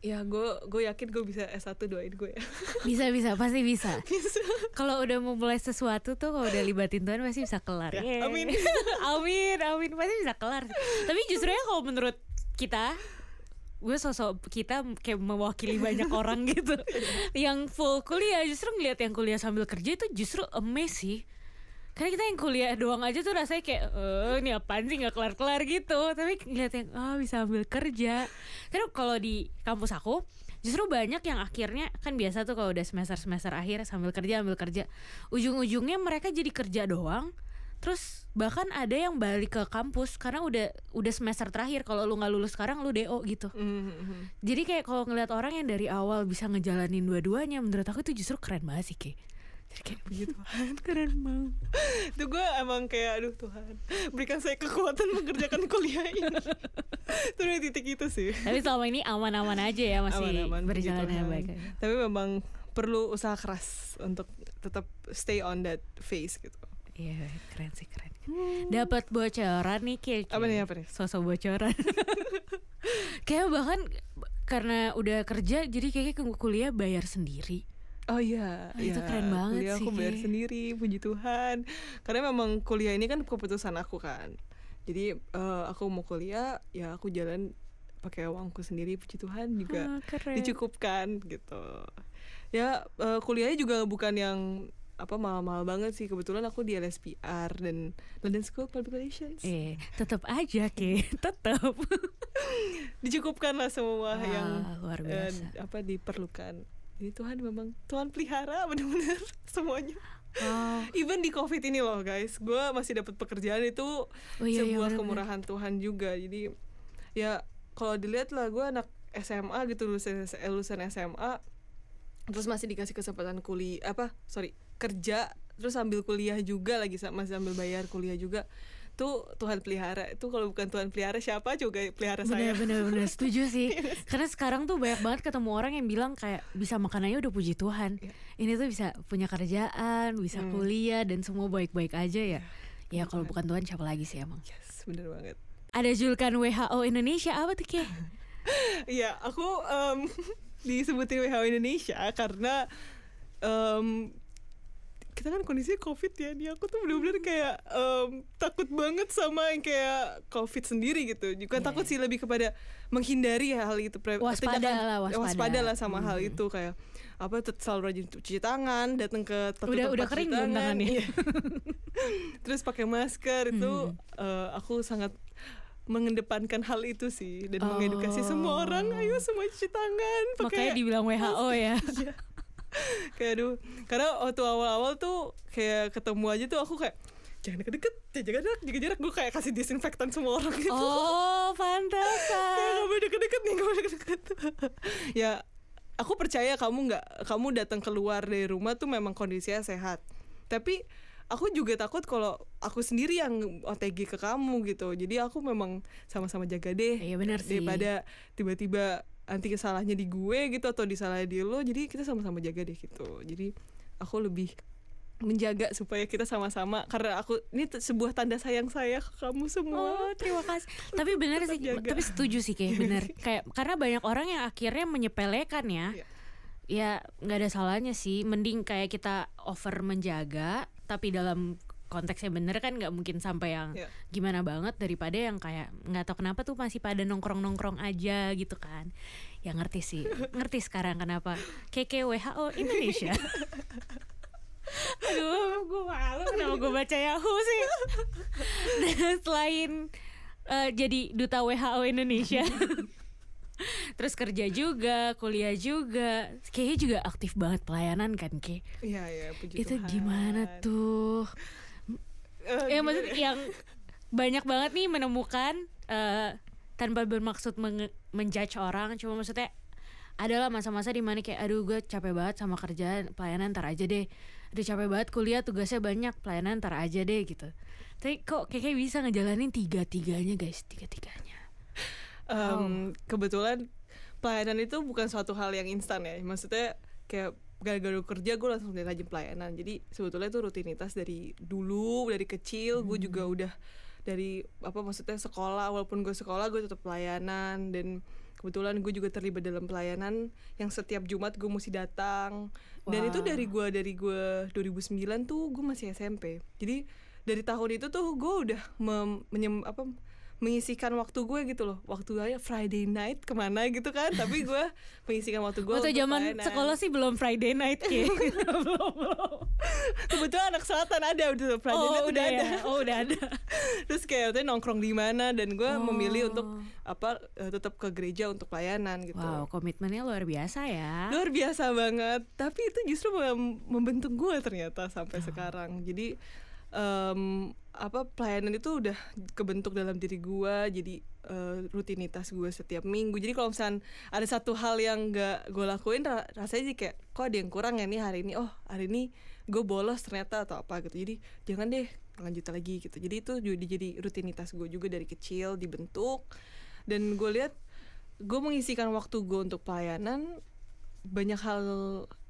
ya gue yakin gue bisa S1, doain gue ya. Bisa pasti bisa. Kalau udah mau mulai sesuatu tuh, kalau udah libatin Tuhan pasti bisa kelar ya. Amin. Amin pasti bisa kelar. Tapi justru ya kalau menurut kita, gue kita kayak mewakili banyak orang gitu yang full kuliah, justru ngeliat yang kuliah sambil kerja itu justru amazing sih. Karena kita yang kuliah doang aja tuh rasanya kayak ini apaan sih gak kelar-kelar gitu. Tapi ngeliat yang bisa sambil kerja. Karena kalau di kampus aku justru banyak yang akhirnya kan biasa tuh kalau udah semester akhir sambil kerja, ujung-ujungnya mereka jadi kerja doang. Terus bahkan ada yang balik ke kampus karena udah semester terakhir. Kalau lu nggak lulus sekarang lu DO gitu. Jadi kayak kalau ngeliat orang yang dari awal bisa ngejalanin dua-duanya, menurut aku itu justru keren banget sih, Ki. Jadi kayak begitu, keren banget. Tuh gue emang kayak aduh Tuhan, berikan saya kekuatan mengerjakan kuliah ini. Tuh di titik itu sih. Tapi selama ini aman-aman aja ya, masih aman-aman, berjalan dengan baik. Tapi memang perlu usaha keras untuk tetap stay on that phase gitu. Iya, keren sih, keren. Dapat bocoran nih kayak Apa nih? sosok bocoran. Kayak bahkan karena udah kerja jadi kayaknya kuliah bayar sendiri. Oh iya, Itu keren banget kuliah sih, aku bayar Ki. sendiri, puji Tuhan. Karena memang kuliah ini kan keputusan aku kan. Jadi aku mau kuliah, ya aku jalan pakai uangku sendiri, puji Tuhan juga Keren. dicukupkan gitu. Ya kuliahnya juga bukan yang mahal-mahal banget sih. Kebetulan aku di LSPR dan London School of Public Relations. Tetap aja tetap. Dicukupkan lah semua yang luar biasa. diperlukan. Jadi Tuhan pelihara benar-benar semuanya. Wow. Even di COVID ini loh guys, gue masih dapat pekerjaan itu sebuah kemurahan Tuhan juga. Jadi ya kalau dilihat lah, gue anak SMA gitu, lulusan SMA, terus masih dikasih kesempatan kerja, terus sambil kuliah juga lagi, masih sambil bayar kuliah juga. Tuh Tuhan pelihara. Itu kalau bukan Tuhan pelihara, siapa juga pelihara saya. Bener setuju sih. Karena sekarang tuh banyak banget ketemu orang yang bilang kayak bisa makan aja udah puji Tuhan. Ini tuh bisa punya kerjaan, bisa kuliah dan semua baik-baik aja ya. Ya kalau bukan Tuhan siapa lagi sih emang. Yes, bener banget. Ada julukan WHO Indonesia apa tuh Ki? Iya, aku disebutin WHO Indonesia karena kita kan kondisinya COVID ya. Nih aku tuh bener-bener kayak takut banget sama yang kayak COVID sendiri gitu. Bukan takut sih, lebih kepada menghindari hal itu. Waspada lah sama hal itu, kayak selalu rajin cuci tangan, datang ke udah kering belum tangannya. Terus pakai masker itu aku sangat mengedepankan hal itu sih, dan mengedukasi semua orang, ayo semua cuci tangan. Makanya dibilang WHO ya. Kayak aduh, karena waktu awal-awal tuh kayak ketemu aja tuh aku kayak jangan deket-deket, jaga jarak, gue kayak kasih disinfektan semua orang gitu. Oh, pantesan. Kayak gak boleh deket-deket nih, gak boleh deket-deket. Ya, aku percaya kamu datang keluar dari rumah tuh memang kondisinya sehat. Tapi aku juga takut kalau aku sendiri yang OTG ke kamu gitu. Jadi aku memang sama-sama jaga deh. Iya benar sih. Daripada tiba-tiba nanti kesalahannya di gue gitu atau disalahin di lo, jadi kita sama-sama jaga deh gitu. Jadi aku lebih menjaga supaya kita sama-sama, karena aku ini sebuah tanda sayang saya ke kamu semua. Terima kasih. Tapi benar sih, tapi setuju sih kayak benar. Kayak karena banyak orang yang akhirnya menyepelekan ya. Ya nggak ada salahnya sih, mending kayak kita over menjaga tapi dalam konteksnya bener kan, nggak mungkin sampai yang gimana banget, daripada yang kayak nggak tahu kenapa tuh masih pada nongkrong aja gitu kan. Ya ngerti sekarang kenapa KK WHO Indonesia. Aduh, gue malu kenapa gue baca Yahoo sih. Nah, selain jadi duta WHO Indonesia, terus kerja juga, kuliah juga, kayaknya juga aktif banget pelayanan kan, Ki? Iya, puji itu Tuhan. Gimana tuh? Ya maksudnya yang banyak banget nih menemukan tanpa bermaksud menjudge orang, cuma maksudnya adalah masa-masa dimana kayak aduh gue capek banget sama kerjaan, pelayanan ntar aja deh. Aduh capek banget kuliah, tugasnya banyak, pelayanan ntar aja deh gitu. Tapi kok kayak bisa ngejalanin tiga-tiganya guys, tiga-tiganya. Kebetulan pelayanan itu bukan suatu hal yang instan ya. Maksudnya kayak gara-gara kerja gue langsung rajin pelayanan. Jadi sebetulnya itu rutinitas dari dulu, dari kecil. Gue juga udah dari maksudnya sekolah, walaupun gue sekolah gue tetap pelayanan. Dan kebetulan gue juga terlibat dalam pelayanan yang setiap Jumat gue mesti datang. Dan itu dari gue 2009 tuh gue masih SMP. Jadi dari tahun itu tuh gue udah mengisikan waktu gue gitu loh. Waktu aja Friday night kemana gitu kan. Tapi gue mengisikan waktu gue waktu zaman sekolah sih belum Friday night ya. belum. Kebetulan anak selatan ada udah Friday night udah ada. Udah ada. Terus kayak waktu nongkrong di mana, dan gue memilih untuk tetap ke gereja untuk pelayanan gitu. Wow, komitmennya luar biasa ya. Luar biasa banget. Tapi itu justru membentuk gue ternyata sampai sekarang. Jadi pelayanan itu udah kebentuk dalam diri gue, jadi rutinitas gue setiap minggu. Jadi kalau misalnya ada satu hal yang gak gue lakuin, rasanya sih kayak kok ada yang kurang ya nih hari ini. Oh hari ini gue bolos ternyata atau apa gitu. Jadi jangan deh lanjut lagi gitu. Jadi itu jadi rutinitas gue juga dari kecil dibentuk. Dan gue lihat gue mengisikan waktu gue untuk pelayanan, banyak hal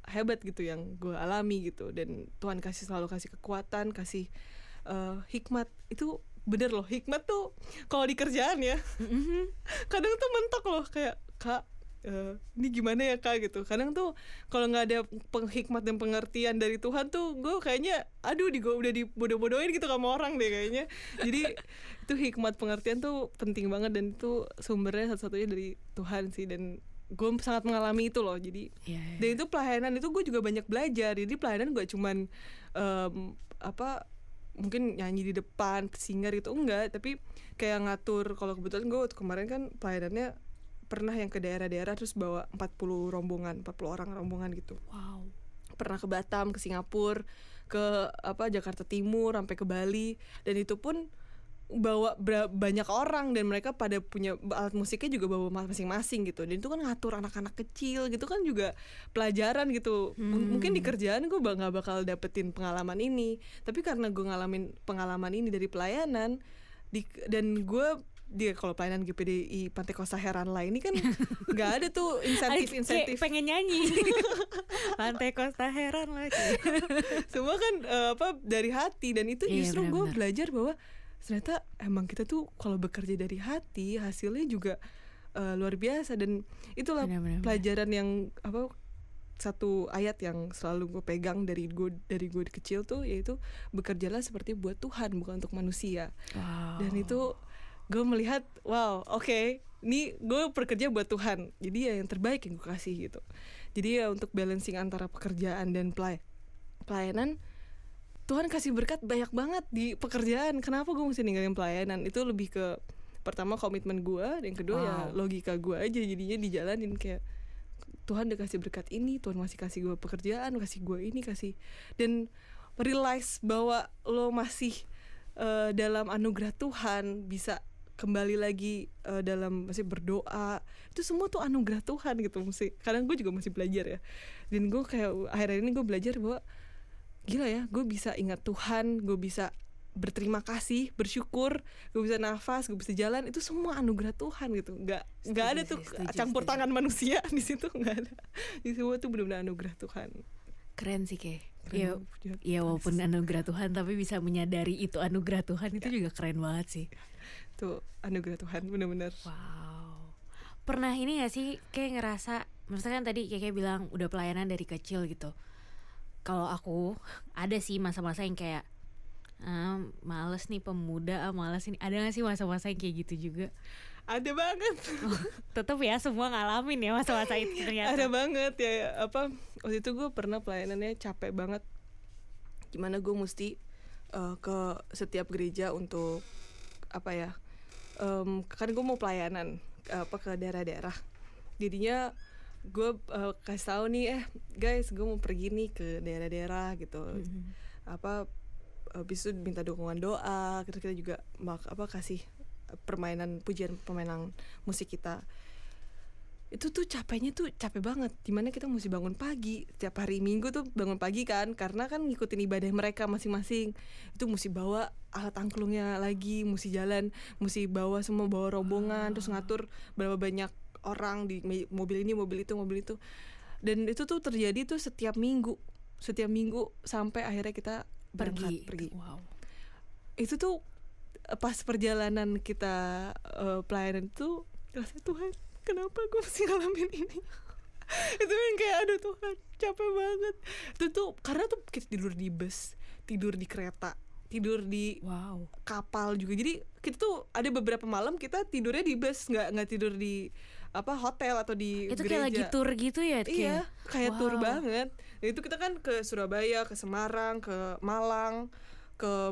hebat gitu yang gue alami gitu. Dan Tuhan selalu kasih kekuatan, kasih hikmat itu bener loh. Hikmat tuh kalau di kerjaan ya kadang tuh mentok loh, kayak Kak ini gimana ya Kak gitu. Kadang tuh kalau nggak ada hikmat dan pengertian dari Tuhan tuh gue kayaknya gue udah dibodoh-bodohin gitu sama orang deh kayaknya. Jadi itu hikmat pengertian tuh penting banget, dan itu sumbernya satu-satunya dari Tuhan sih, dan gue sangat mengalami itu loh. Jadi dan itu pelayanan itu gue juga banyak belajar. Jadi pelayanan gue cuman mungkin nyanyi di depan singer gitu enggak, tapi kayak ngatur. Kalau kebetulan gue kemarin kan pelayanannya pernah yang ke daerah-daerah terus bawa 40 orang rombongan gitu. Wow. Pernah ke Batam, ke Singapura, ke Jakarta Timur, sampai ke Bali, dan itu pun bawa banyak orang, dan mereka pada punya alat musiknya juga bawa masing-masing gitu. Dan itu kan ngatur anak-anak kecil gitu kan juga pelajaran gitu. Mungkin di kerjaan gue nggak bakal dapetin pengalaman ini, tapi karena gue ngalamin pengalaman ini dari pelayanan dan gue kalau pelayanan GPDI Pantai Kosta Herranla ini kan nggak ada tuh insentif pengen nyanyi Pantai Kosta Herranla semua kan dari hati, dan itu justru gue belajar bahwa ternyata emang kita tuh kalau bekerja dari hati hasilnya juga luar biasa. Dan itulah pelajaran yang satu ayat yang selalu gue pegang dari gue kecil tuh, yaitu bekerjalah seperti buat Tuhan, bukan untuk manusia. Dan itu gue melihat ini gue bekerja buat Tuhan, jadi ya yang terbaik yang gue kasih gitu. Jadi ya untuk balancing antara pekerjaan dan pelayanan, Tuhan kasih berkat banyak banget di pekerjaan. Kenapa gue mesti ninggalin pelayanan? Itu lebih ke pertama komitmen gue, dan yang kedua ya logika gue aja. Jadinya dijalanin kayak Tuhan udah kasih berkat ini, Tuhan masih kasih gue pekerjaan, kasih gue ini, dan realize bahwa lo masih dalam anugerah Tuhan, bisa kembali lagi masih berdoa. Itu semua tuh anugerah Tuhan gitu. Kadang gue juga masih belajar ya. Dan gue kayak akhir-akhir ini gue belajar bahwa gila ya, gue bisa ingat Tuhan, gue bisa berterima kasih, bersyukur, gue bisa nafas, gue bisa jalan, itu semua anugerah Tuhan gitu. Nggak ada tuh campur tangan manusia di situ, nggak ada. Di semua tuh benar-benar anugerah Tuhan. Keren sih Ke. Ya walaupun anugerah Tuhan, tapi bisa menyadari itu anugerah Tuhan, itu juga keren banget sih. Tuh anugerah Tuhan benar-benar. Wow. Pernah ini gak sih kayak ngerasa, misalkan tadi kayak bilang udah pelayanan dari kecil gitu. Kalau aku ada sih masa-masa yang kayak males nih pemuda, males ini. Ada gak sih masa-masa yang kayak gitu juga? Ada banget. Tetep ya semua ngalamin ya masa-masa itu ternyata. Ada banget ya. Waktu itu gue pernah pelayanannya capek banget. Gimana gue mesti ke setiap gereja untuk kan gue mau pelayanan ke daerah-daerah. Jadinya gue kasih tahu nih guys, gue mau pergi nih ke daerah-daerah gitu. Habis itu minta dukungan doa, kita juga kasih pujian permainan musik kita. Itu tuh capek banget. Dimana kita mesti bangun pagi tiap hari Minggu tuh, bangun pagi kan, karena kan ngikutin ibadah mereka masing-masing. Itu mesti bawa alat angklungnya lagi, mesti jalan, mesti bawa rombongan, terus ngatur berapa banyak orang di mobil ini, mobil itu. Dan itu tuh terjadi tuh setiap minggu sampai akhirnya kita pergi. Wow. Itu tuh pas perjalanan kita pelayanan itu, rasa Tuhan, kenapa gue mesti ngalamin ini? Itu yang kayak aduh Tuhan, capek banget. Itu tuh karena tuh kita tidur di bus, tidur di kereta, tidur di kapal juga. Jadi kita tuh ada beberapa malam kita tidurnya di bus, nggak tidur di hotel atau di itu gereja. Kayak lagi tour gitu ya? Iya, kayak tour banget. Dan itu kita kan ke Surabaya, ke Semarang, ke Malang, ke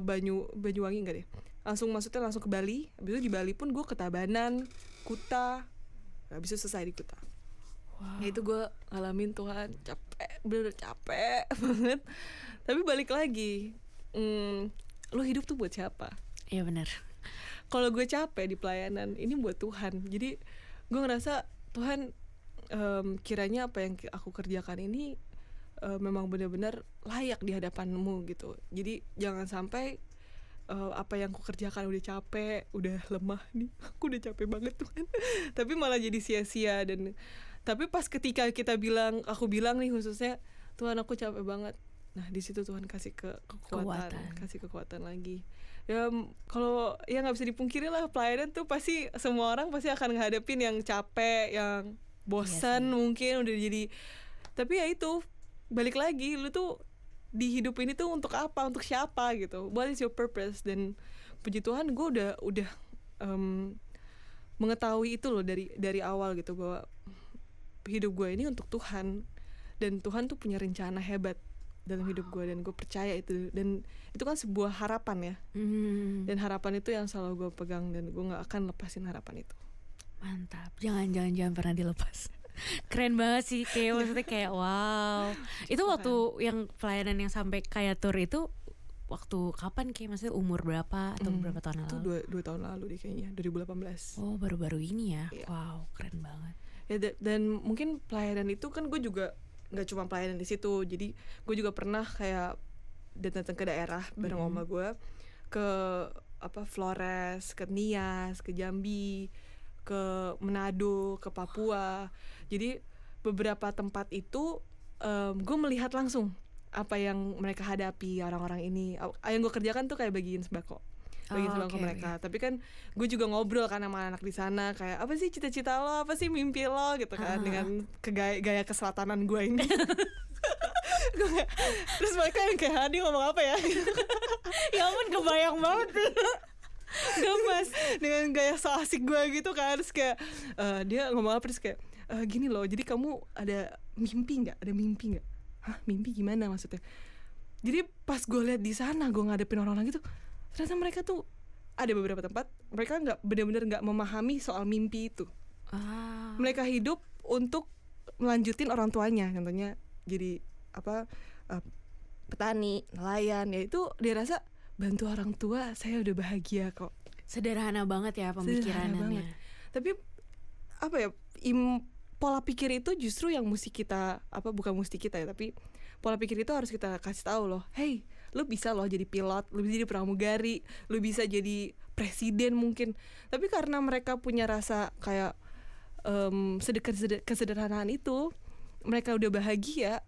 Banyuwangi enggak deh. Langsung ke Bali. Habis itu di Bali pun gue ke Tabanan, Kuta. Habis itu selesai di Kuta. Wow. Itu gue ngalamin Tuhan, bener-bener capek banget. Tapi balik lagi, lo hidup tuh buat siapa? Iya benar. Kalau gue capek di pelayanan, ini buat Tuhan. Jadi gue ngerasa Tuhan, kiranya apa yang aku kerjakan ini memang benar-benar layak di hadapan-Mu gitu. Jadi jangan sampai apa yang aku kerjakan udah capek, udah lemah nih, aku udah capek banget Tuhan, tapi malah jadi sia-sia. Dan tapi pas ketika aku bilang nih khususnya, Tuhan aku capek banget, Nah di situ Tuhan kasih kekuatan, Kekuatan. kasih kekuatan lagi. Ya kalau ya nggak bisa dipungkiri lah, pelayanan tuh pasti semua orang pasti akan ngadepin yang capek, yang bosan, sih. mungkin udah jadi. Tapi ya itu balik lagi, lu tuh di hidup ini tuh untuk apa, untuk siapa gitu, what is your purpose. Dan puji Tuhan gue udah mengetahui itu loh dari awal gitu, bahwa hidup gue ini untuk Tuhan, dan Tuhan tuh punya rencana hebat dalam hidup gue, dan gue percaya itu. Dan itu kan sebuah harapan ya, dan harapan itu yang selalu gue pegang, dan gue nggak akan lepasin harapan itu. Mantap, jangan pernah dilepas. Keren banget sih, kayak maksudnya kayak wow. Itu waktu yang pelayanan yang sampai kayak tour itu waktu kapan, kayak maksudnya umur berapa atau berapa tahun Itu lalu? 2 tahun lalu deh kayaknya, 2018. Oh, baru-baru ini ya. Iya. Wow, keren banget. Ya, dan mungkin pelayanan itu kan gue juga nggak cuma pelayanan di situ, jadi gue juga pernah kayak datang ke daerah bareng oma gue, ke Flores, ke Nias, ke Jambi, ke Manado, ke Papua. Jadi beberapa tempat itu gue melihat langsung apa yang mereka hadapi, orang-orang ini. Yang gue kerjakan tuh kayak bagiin sembako Okay, mereka. Tapi kan gue juga ngobrol kan sama anak di sana, kayak apa sih cita-cita lo, apa sih mimpi lo gitu kan, dengan gaya keselatanan gue ini. Terus mereka yang kayak Hadi ngomong apa ya? Ya ampun, kebayang banget. Gemas dengan gaya so asik gue gitu kan. Terus kayak dia ngomong apa, terus kayak gini loh, jadi kamu ada mimpi nggak? Hah, mimpi gimana maksudnya? Jadi pas gue lihat di sana, gue ngadepin orang-orang gitu, ternyata mereka tuh ada beberapa tempat mereka benar-benar nggak memahami soal mimpi itu. Mereka hidup untuk melanjutin orang tuanya, contohnya jadi petani, nelayan. Ya itu dia rasa, bantu orang tua saya udah bahagia kok. Sederhana banget ya pemikirannya. Tapi apa ya, pola pikir itu justru yang mesti kita bukan mesti kita ya, tapi pola pikir itu harus kita kasih tahu loh. Hey, lu bisa loh jadi pilot, lu bisa jadi pramugari, lu bisa jadi presiden mungkin. Tapi karena mereka punya rasa kayak kesederhanaan itu, mereka udah bahagia.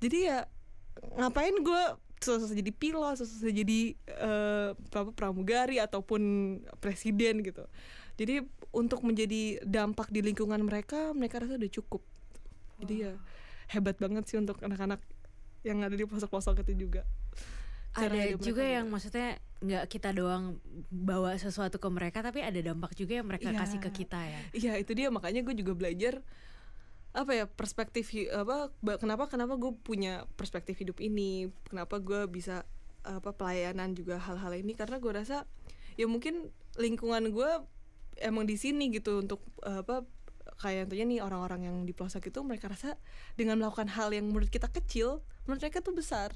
Jadi ya ngapain gue susah jadi pilot, susah jadi pramugari ataupun presiden gitu. Jadi untuk menjadi dampak di lingkungan mereka rasa udah cukup. Jadi ya hebat banget sih untuk anak-anak yang ada di pelosok-pelosok itu juga. Ada juga yang maksudnya nggak kita doang bawa sesuatu ke mereka, tapi ada dampak juga yang mereka kasih ke kita ya. Iya, itu dia, makanya gue juga belajar perspektif kenapa gue punya perspektif hidup ini, kenapa gue bisa pelayanan juga hal-hal ini, karena gue rasa ya mungkin lingkungan gue emang di sini gitu, untuk kayak tentunya nih orang-orang yang di pelosok itu, mereka rasa dengan melakukan hal yang menurut kita kecil, menurut mereka tuh besar.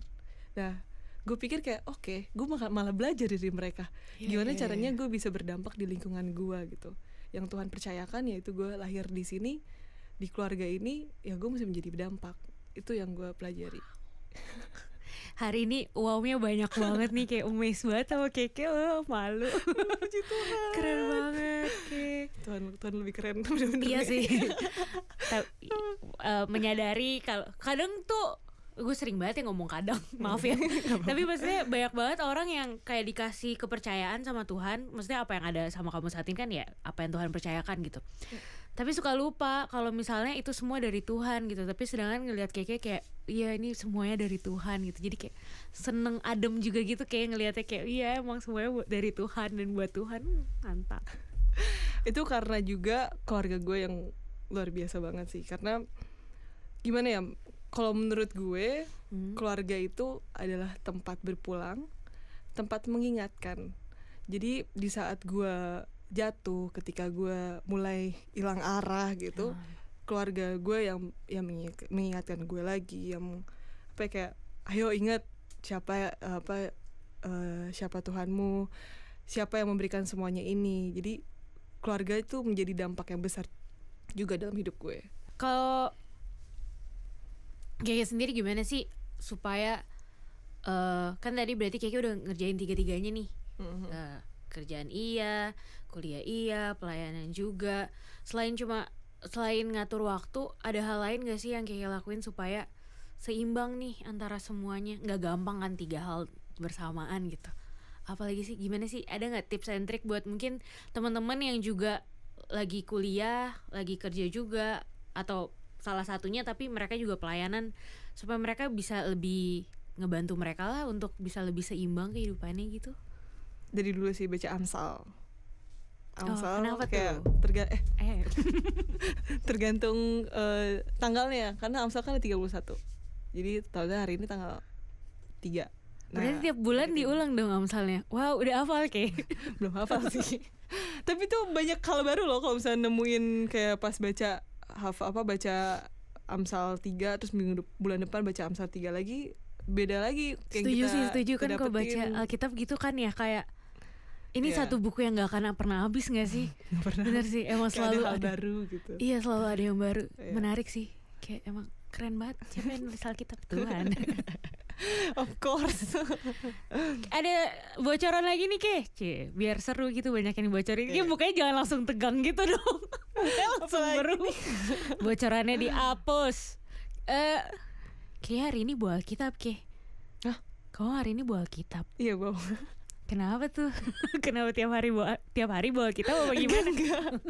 Nah, gue pikir kayak oke, gue malah belajar dari mereka, gimana caranya gue bisa berdampak di lingkungan gue gitu, yang Tuhan percayakan, yaitu gue lahir di sini, di keluarga ini, ya gue mesti menjadi berdampak. Itu yang gue pelajari. Hari ini wow-nya banyak banget nih, kayak amazed banget sama Keke. Malu. Puji Tuhan. Keren banget, Keke. Tuhan lebih keren bener-bener. Iya sih. Menyadari kalau kadang tuh gue sering banget ya ngomong kadang, maaf ya. Tapi maksudnya banyak banget orang yang kayak dikasih kepercayaan sama Tuhan. Maksudnya apa yang ada sama kamu saat ini kan ya apa yang Tuhan percayakan gitu. Tapi suka lupa kalau misalnya itu semua dari Tuhan gitu. Tapi sedangkan ngelihat Keke kayak iya ini semuanya dari Tuhan gitu. Jadi kayak seneng, adem juga gitu, kayak ngelihatnya kayak iya emang semuanya dari Tuhan dan buat Tuhan. Mantap. Itu karena juga keluarga gue yang luar biasa banget sih. Karena gimana ya, kalau menurut gue keluarga itu adalah tempat berpulang, tempat mengingatkan. Jadi di saat gue jatuh, ketika gue mulai hilang arah gitu, keluarga gue yang mengingatkan gue lagi, yang kayak ayo ingat siapa Tuhanmu, siapa yang memberikan semuanya ini. Jadi keluarga itu menjadi dampak yang besar juga dalam hidup gue. Kalau Keke sendiri gimana sih supaya kan tadi berarti Keke udah ngerjain tiga-tiganya nih. Kerjaan iya, kuliah iya, pelayanan juga. Selain ngatur waktu, ada hal lain gak sih yang Keke lakuin supaya seimbang nih antara semuanya. Nggak gampang kan 3 hal bersamaan gitu. Apalagi sih, gimana sih, ada nggak tips and trick buat mungkin teman-teman yang juga lagi kuliah, lagi kerja juga, atau salah satunya tapi mereka juga pelayanan, supaya mereka bisa lebih ngebantu mereka lah untuk bisa lebih seimbang kehidupannya gitu. Dari dulu sih baca Amsal. Kenapa kayak tuh? tergantung tanggalnya, karena Amsal kan ada 31. Jadi tahunnya hari ini tanggal 3. Berarti tiap bulan diulang dong Amsalnya. Wow, udah hafal kayak. Belum hafal sih. Tapi tuh banyak hal baru loh kalau misalnya nemuin kayak pas baca baca Amsal 3 terus bulan depan baca Amsal 3 lagi, beda lagi. Setuju kan kalau baca Alkitab gitu kan ya, kayak ini satu buku yang gak akan pernah habis gak sih? Bener sih, emang selalu ada hal baru gitu. Iya, selalu ada yang baru. Menarik sih, kayak emang keren banget. Siapa yang nulis Alkitab? Tuhan. Of course. Ada bocoran lagi nih biar seru gitu, banyak yang dibocorin. Bukanya jangan langsung tegang gitu dong. Langsung baru. Bocorannya dihapus. Hari ini bawa Alkitab Hah? Kau hari ini bawa Alkitab? Iya bawa. Kenapa tuh? Kenapa tiap hari bawa Alkitab apa gimana? Enggak.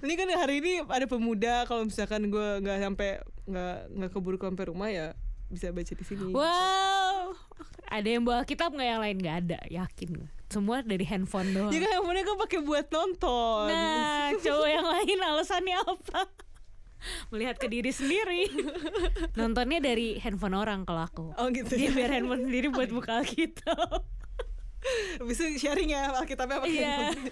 Ini kan hari ini ada pemuda, kalau misalkan gue nggak keburu sampai rumah ya bisa baca di sini. Wow, ada yang bawa Alkitab nggak? Yang lain nggak ada, yakin gue. Semua dari handphone doang. Ya kan handphonenya kan pakai buat nonton. Nah, cowok yang lain alasannya apa? Melihat ke diri sendiri. Nontonnya dari handphone orang kalau aku. Oh gitu. Dia biar handphone sendiri buat buka Alkitab. Bisa sharing ya Alkitabnya pakai handphone.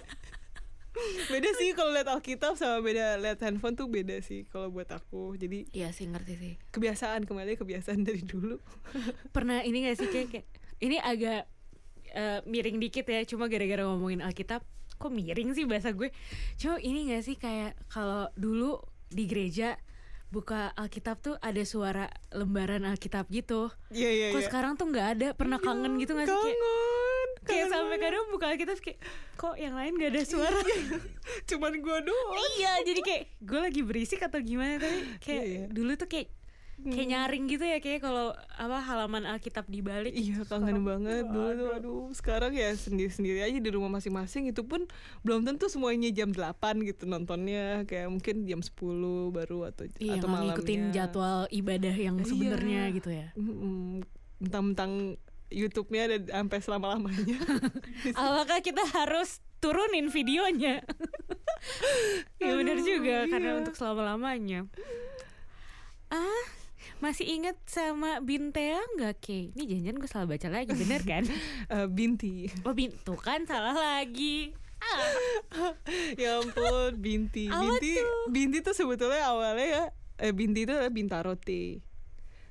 Beda sih kalau lihat Alkitab sama beda lihat handphone tuh beda sih kalau buat aku. Jadi iya sih, ngerti sih. Kebiasaan dari dulu. Pernah ini gak sih kayak ini agak miring dikit ya, cuma gara-gara ngomongin Alkitab. Kok miring sih bahasa gue? Cuma ini gak sih kayak kalau dulu di gereja buka Alkitab tuh ada suara lembaran Alkitab gitu. Iya. Kok sekarang tuh nggak ada? Pernah kangen gitu nggak sih? Kayak sampai kadang buka Alkitab kayak kok yang lain nggak ada suara? Cuman gue doang. Iya, jadi kayak gue lagi berisik atau gimana, tapi kayak dulu tuh kayak nyaring gitu ya, kayak kalau halaman Alkitab dibalik. Iya, kangen banget dulu tuh. Aduh, sekarang ya sendiri-sendiri aja di rumah masing-masing. Itu pun belum tentu semuanya jam 8 gitu nontonnya, kayak mungkin jam 10 baru atau malamnya. Ngikutin jadwal ibadah yang sebenarnya gitu ya. Mentang-mentang YouTube-nya ada sampai selama-lamanya. Apakah kita harus turunin videonya? Ya benar juga, karena untuk selama-lamanya. Masih inget sama Bintea nggak, Ini jangan-jangan gue salah baca lagi, bener kan? Binti. Oh, Bintu kan salah lagi. Ya ampun, Binti. Binti tuh sebetulnya awalnya ya Binti itu adalah Bintaro Teh.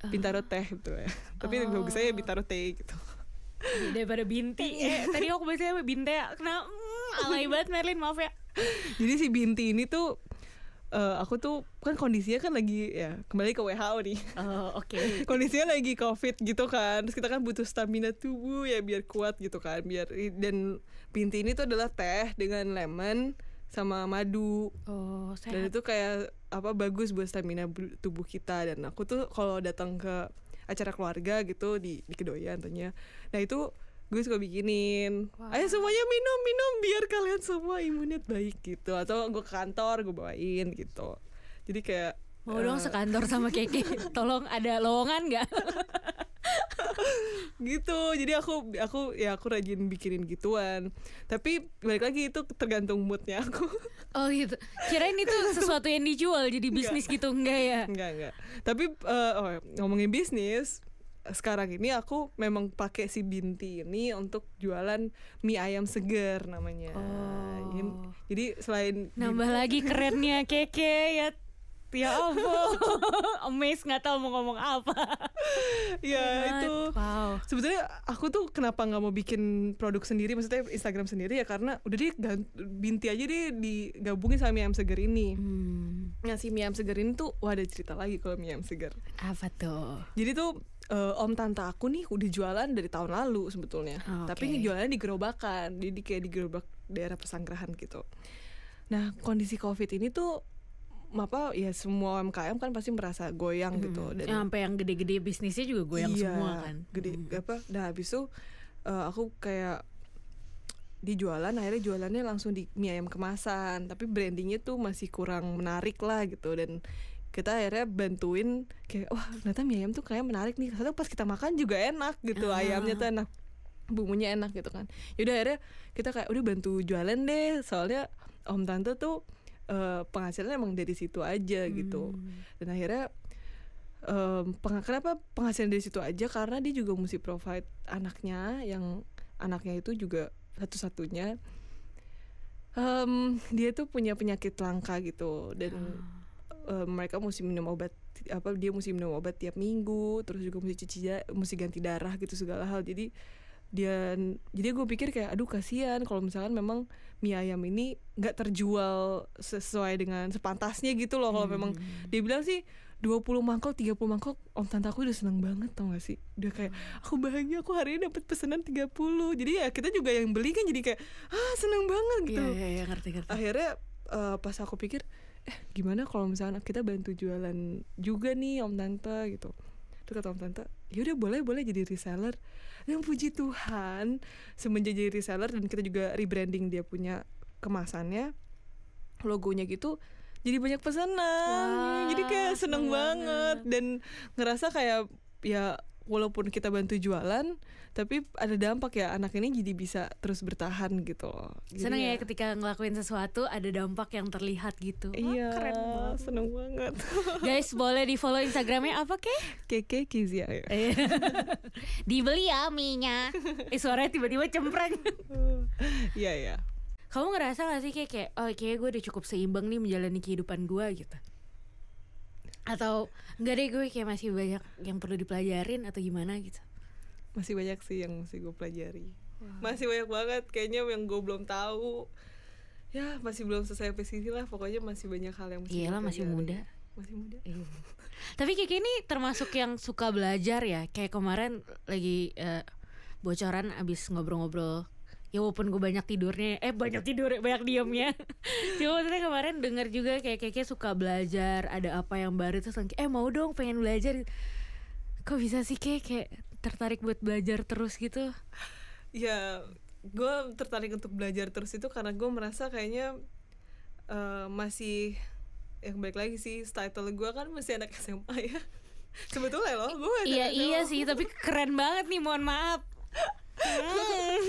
Bintaro Teh gitu ya. Tapi bagus saya Bintaro Teh gitu. Daripada Binti. Tadi aku bacanya Bintea. Kenapa? Alay banget Merlin, maaf ya. Jadi si Binti ini tuh aku tuh kan kondisinya kan lagi ya kembali ke WHO nih. Oke. Kondisinya lagi COVID gitu kan. Terus kita kan butuh stamina tubuh ya biar kuat gitu kan. Dan Binti ini tuh adalah teh dengan lemon sama madu. Sehat. Dan itu kayak bagus buat stamina tubuh kita. Dan aku tuh kalau datang ke acara keluarga gitu di Kedoyan tentunya. Nah itu gue suka bikinin. Ayo semuanya minum biar kalian semua imunnya baik gitu. Atau gue ke kantor gue bawain gitu. Jadi kayak mau dong sekantor sama Keke. Tolong ada lowongan nggak? Gitu. Jadi aku rajin bikinin gituan. Tapi balik lagi itu tergantung moodnya aku. Oh gitu. Kirain itu sesuatu yang dijual jadi bisnis gitu, enggak ya? Enggak. Tapi ngomongin bisnis, sekarang ini aku memang pakai si Binti ini untuk jualan mie ayam seger namanya. Jadi selain nambah lagi kerennya Keke ya. Ya ampun, amazed, nggak tahu mau ngomong apa. Ya itu. Wow. Sebetulnya aku tuh kenapa nggak mau bikin produk sendiri, maksudnya Instagram sendiri ya karena udah Binti aja deh digabungin sama mie ayam seger ini. Nah si mie ayam seger ini tuh ada cerita lagi kalau mie ayam seger. Apa tuh? Jadi tuh om tante aku nih udah jualan dari tahun lalu sebetulnya. Tapi ini jualannya di gerobakan, jadi kayak di gerobak daerah Pesanggerahan gitu. Nah kondisi COVID ini tuh apa ya, semua UMKM kan pasti merasa goyang gitu, dan sampai yang gede-gede bisnisnya juga goyang semua kan. Gede apa. Nah habis itu aku kayak dijualan, akhirnya jualannya langsung di mie ayam kemasan, tapi brandingnya tuh masih kurang menarik lah gitu, dan kita akhirnya bantuin kayak wah ternyata mie ayam tuh kayak menarik nih, ternyata pas kita makan juga enak gitu, ayamnya tuh enak, bumbunya enak gitu kan. Yaudah akhirnya kita kayak udah bantu jualan deh, soalnya om tante tuh penghasilannya emang dari situ aja gitu. Dan akhirnya kenapa penghasilan dari situ aja, karena dia juga mesti provide anaknya, yang anaknya itu juga satu-satunya dia tuh punya penyakit langka gitu, dan mereka mesti minum obat, dia mesti minum obat tiap minggu, terus juga mesti ganti darah gitu, segala hal. Jadi gue pikir kayak aduh kasihan kalau misalkan memang mie ayam ini nggak terjual sesuai dengan sepantasnya gitu loh. Kalau memang dia bilang sih 20 mangkok 30 mangkok, om tante aku udah seneng banget, tau gak sih, udah kayak aku bahagia, aku hari ini dapat pesanan 30. Jadi ya kita juga yang beli kan jadi kayak seneng banget gitu. Iya, ngerti. Akhirnya pas aku pikir gimana kalau misalnya kita bantu jualan juga nih om tante gitu. Terus kata om tante, yaudah boleh jadi reseller. Dan puji Tuhan semenjak jadi reseller dan kita juga rebranding dia punya kemasannya, logonya gitu, jadi banyak pesanan. Jadi kayak seneng banget dan ngerasa kayak ya walaupun kita bantu jualan tapi ada dampak ya, anak ini jadi bisa terus bertahan gitu. Seneng ya ketika ngelakuin sesuatu ada dampak yang terlihat gitu. Iya, keren banget. Seneng banget. Guys boleh di follow Instagramnya apa Keke Kizia ya. Dibeli ya mie-nya. Suaranya tiba-tiba cempreng. Iya. Kamu ngerasa gak sih kayak kayak gue udah cukup seimbang nih menjalani kehidupan gue gitu? Atau enggak deh, gue kayak masih banyak yang perlu dipelajarin atau gimana gitu? Masih banyak sih yang mesti gue pelajari. Masih banyak banget kayaknya yang gue belum tahu. Ya masih belum selesai sampai sini lah. Pokoknya masih banyak hal yang mesti gue pelajari. Masih muda. Iya. Tapi kayak ini termasuk yang suka belajar ya. Kayak kemarin lagi bocoran abis ngobrol-ngobrol. Ya walaupun gue banyak tidurnya, banyak diamnya. Cuma maksudnya kemarin denger juga kayak suka belajar, ada apa yang baru terus mau dong pengen belajar. Kok bisa sih kayak tertarik buat belajar terus gitu? Ya gue tertarik untuk belajar terus itu karena gue merasa kayaknya masih, yang balik lagi sih, title gue kan masih anak SMA ya. Sebetulnya loh gue iya sih, tapi keren banget nih, mohon maaf.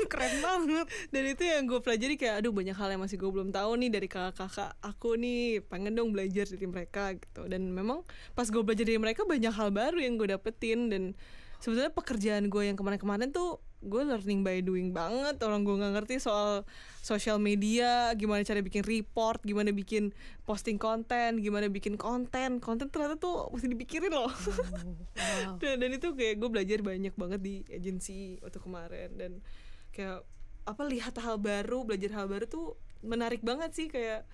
Keren banget. Dan itu yang gue pelajari kayak aduh banyak hal yang masih gue belum tahu nih dari kakak-kakak aku nih, pengen dong belajar dari mereka gitu. Dan memang pas gue belajar dari mereka banyak hal baru yang gue dapetin. Dan sebetulnya pekerjaan gue yang kemarin-kemarin tuh gue learning by doing banget. Orang gue nggak ngerti soal sosial media, gimana cara bikin report, gimana bikin posting konten, gimana bikin konten ternyata tuh mesti dipikirin loh. Wow. Dan itu kayak gue belajar banyak banget di agensi waktu kemarin. Dan kayak lihat hal baru, belajar hal baru tuh menarik banget sih. Kayak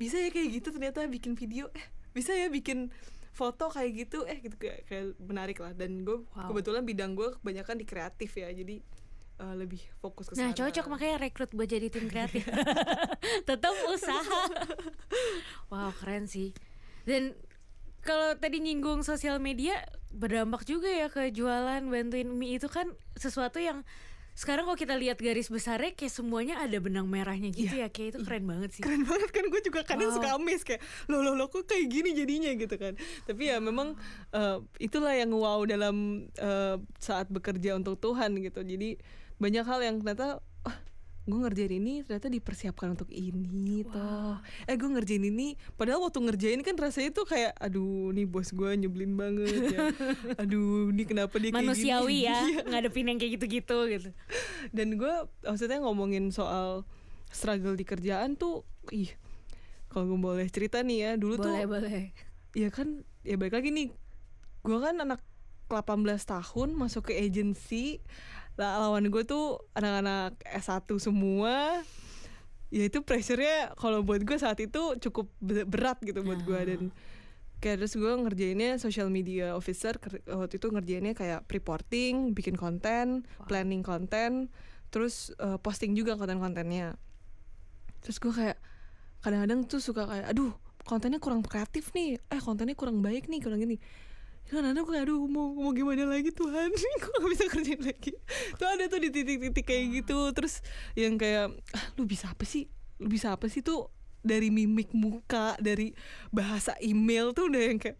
bisa ya kayak gitu ternyata bikin video, bisa ya bikin foto kayak gitu, gitu kayak menarik lah. Dan gue kebetulan bidang gue kebanyakan di kreatif ya, jadi lebih fokus ke sana. Nah cocok makanya rekrut buat jadi tim kreatif. Tetap usaha. Wow keren sih. Dan kalau tadi nyinggung sosial media, berdampak juga ya ke jualan, bantuin mie itu kan sesuatu yang sekarang kalau kita lihat garis besarnya kayak semuanya ada benang merahnya gitu ya. Kayak itu keren banget sih. Keren banget kan, gue juga kadang suka amis kayak loh kok kayak gini jadinya gitu kan. Tapi ya memang itulah yang wow dalam saat bekerja untuk Tuhan gitu. Jadi banyak hal yang ternyata gue ngerjain ini ternyata dipersiapkan untuk ini toh. Gue ngerjain ini padahal waktu ngerjain kan rasanya tuh kayak aduh nih bos gue nyebelin banget ya. Aduh ini kenapa dia kayak manusiawi ya ngadepin yang kayak gitu gitu. Dan gue maksudnya ngomongin soal struggle di kerjaan tuh kalau gue boleh cerita nih ya, dulu boleh. Ya kan ya balik lagi nih, gue kan anak 18 tahun masuk ke agensi. Lawan gue tuh anak-anak S1 semua. Ya itu pressure-nya kalau buat gue saat itu cukup berat gitu buat gue. Dan kayak terus gue ngerjainnya social media officer. Waktu itu ngerjainnya kayak reporting, bikin konten, planning konten, terus posting juga konten-kontennya. Terus gue kayak kadang-kadang tuh suka kayak aduh kontennya kurang kreatif nih, kontennya kurang baik nih, kurang gini. Kadang gue aduh mau gimana lagi Tuhan, gue gak bisa kerjain lagi. Tuh ada tuh di titik-titik kayak gitu. Terus yang kayak lu bisa apa sih tuh, dari mimik muka, dari bahasa email tuh udah yang kayak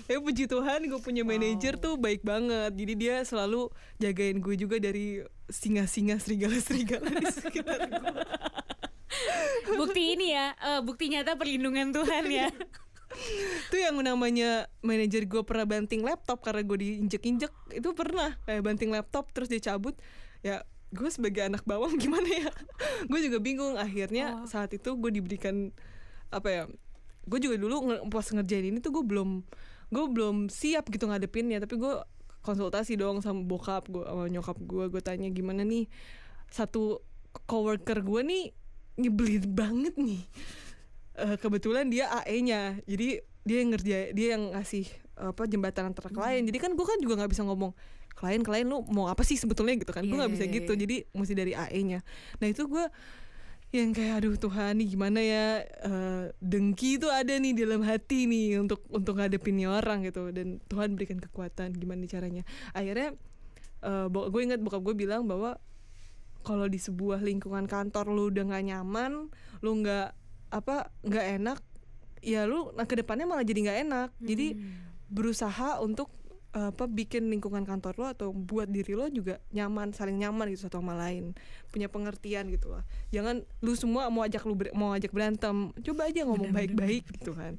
tapi puji Tuhan gue punya manajer tuh baik banget. Jadi dia selalu jagain gue juga dari singa-singa, serigala-serigala di sekitar gue. Bukti ini ya, bukti nyata perlindungan Tuhan ya. Tuh yang namanya manajer gue pernah banting laptop karena gue diinjek-injek. Itu pernah kayak banting laptop terus dia cabut. Ya gue sebagai anak bawang gimana ya, gue juga bingung. Akhirnya saat itu gue diberikan apa ya, gue juga dulu pas ngerjain ini tuh gue belum siap gitu ngadepinnya. Tapi gue konsultasi dong sama bokap gue, sama nyokap gue tanya gimana nih, satu coworker gue nih nyebelin banget nih. Kebetulan dia AE-nya, jadi dia yang ngasih jembatan antara klien. Jadi kan gue kan juga nggak bisa ngomong klien lu mau apa sih sebetulnya gitu kan, gue nggak bisa gitu. Jadi mesti dari AE-nya. Nah itu gue yang kayak aduh Tuhan nih gimana ya, dengki itu ada nih dalam hati nih untuk ngadepin orang gitu. Dan Tuhan berikan kekuatan gimana caranya. Akhirnya gue ingat bokap gue bilang bahwa kalau di sebuah lingkungan kantor lu udah nggak nyaman, lu nggak enak, ya lu kedepannya malah jadi nggak enak. Jadi berusaha untuk bikin lingkungan kantor lo atau buat diri lo juga nyaman, saling nyaman gitu satu sama lain, punya pengertian gitu lah. Jangan lu semua mau ajak berantem, coba aja ngomong baik-baik gitu kan.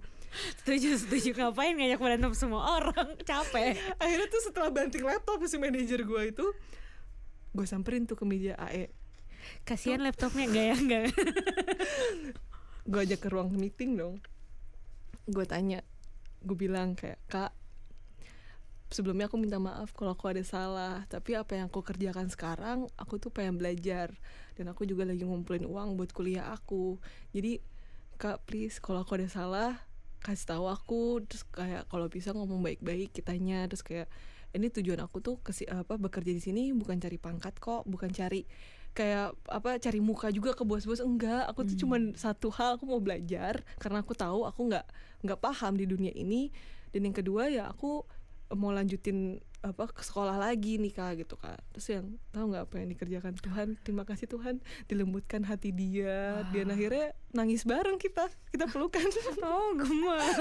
Setuju, ngapain ngajak berantem semua orang, capek. Akhirnya tuh setelah banting laptop si manajer gue itu, gue samperin tuh ke meja AE. Kasihan laptopnya enggak. Gue ajak ke ruang meeting dong. Gue tanya, gue bilang kayak, Kak, sebelumnya aku minta maaf kalau aku ada salah, tapi apa yang aku kerjakan sekarang, aku tuh pengen belajar, dan aku juga lagi ngumpulin uang buat kuliah aku. Jadi Kak please, kalau aku ada salah kasih tahu aku. Terus kayak kalau bisa ngomong baik-baik kitanya. Terus kayak ini tujuan aku tuh bekerja di sini bukan cari pangkat kok, bukan cari kayak cari muka juga ke bos-bos, enggak. Aku tuh cuman satu hal, aku mau belajar karena aku tahu aku nggak paham di dunia ini. Dan yang kedua ya aku mau lanjutin ke sekolah lagi nih Kak gitu Kak. Terus yang tahu nggak apa yang dikerjakan Tuhan, terima kasih Tuhan, dilembutkan hati dia. Dia akhirnya nangis bareng, kita pelukan. Oh gemas.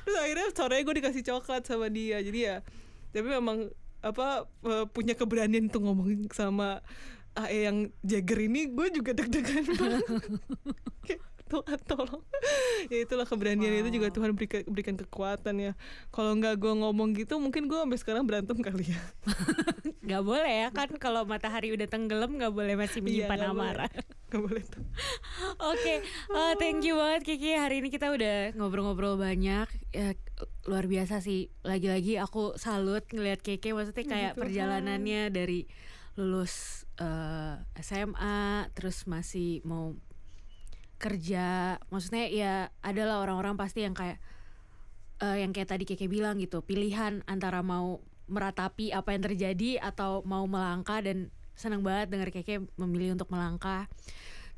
Terus akhirnya sorenya gue dikasih coklat sama dia. Jadi ya tapi memang punya keberanian untuk ngomongin sama AE yang Jagger ini, gue juga deg-degan banget. Tuhan tolong. Ya itulah keberanian itu juga Tuhan berikan kekuatan ya. Kalau nggak gue ngomong gitu mungkin gue sampai sekarang berantem kali ya. Nggak boleh ya kan, kalau matahari udah tenggelam nggak boleh masih menyimpan amarah. Nggak boleh tuh. Oke, thank you banget Kiki. Hari ini kita udah ngobrol-ngobrol banyak ya, luar biasa sih. Lagi-lagi aku salut ngelihat Kiki, maksudnya kayak perjalanannya dari lulus SMA terus masih mau kerja. Maksudnya ya adalah orang-orang pasti yang kayak yang kayak tadi Kiki bilang gitu, pilihan antara mau meratapi apa yang terjadi atau mau melangkah. Dan senang banget dengar Kiki memilih untuk melangkah.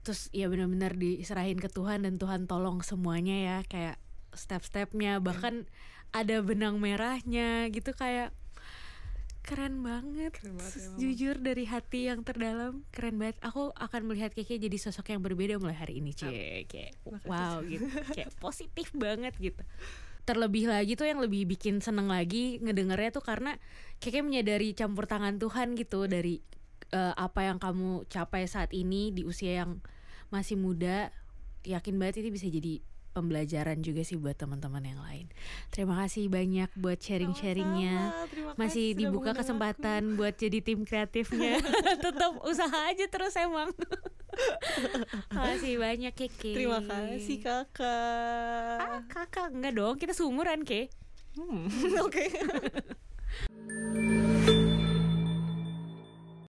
Terus ya benar-benar diserahin ke Tuhan dan Tuhan tolong semuanya ya, kayak step-stepnya, bahkan ada benang merahnya gitu. Kayak keren banget jujur dari hati yang terdalam, keren banget. Aku akan melihat Kiki jadi sosok yang berbeda mulai hari ini, kayak wow gitu, kayak positif banget gitu. Terlebih lagi tuh yang lebih bikin seneng lagi ngedengernya tuh karena Kiki menyadari campur tangan Tuhan gitu dari apa yang kamu capai saat ini di usia yang masih muda. Yakin banget ini bisa jadi pembelajaran juga sih buat teman-teman yang lain. Terima kasih banyak buat sharing-sharingnya. Masih dibuka kesempatan buat jadi tim kreatifnya. Tetap usaha aja terus emang. Makasih banyak Kiki. Terima kasih Kakak. Kakak enggak dong, kita seumuran Ke. Oke.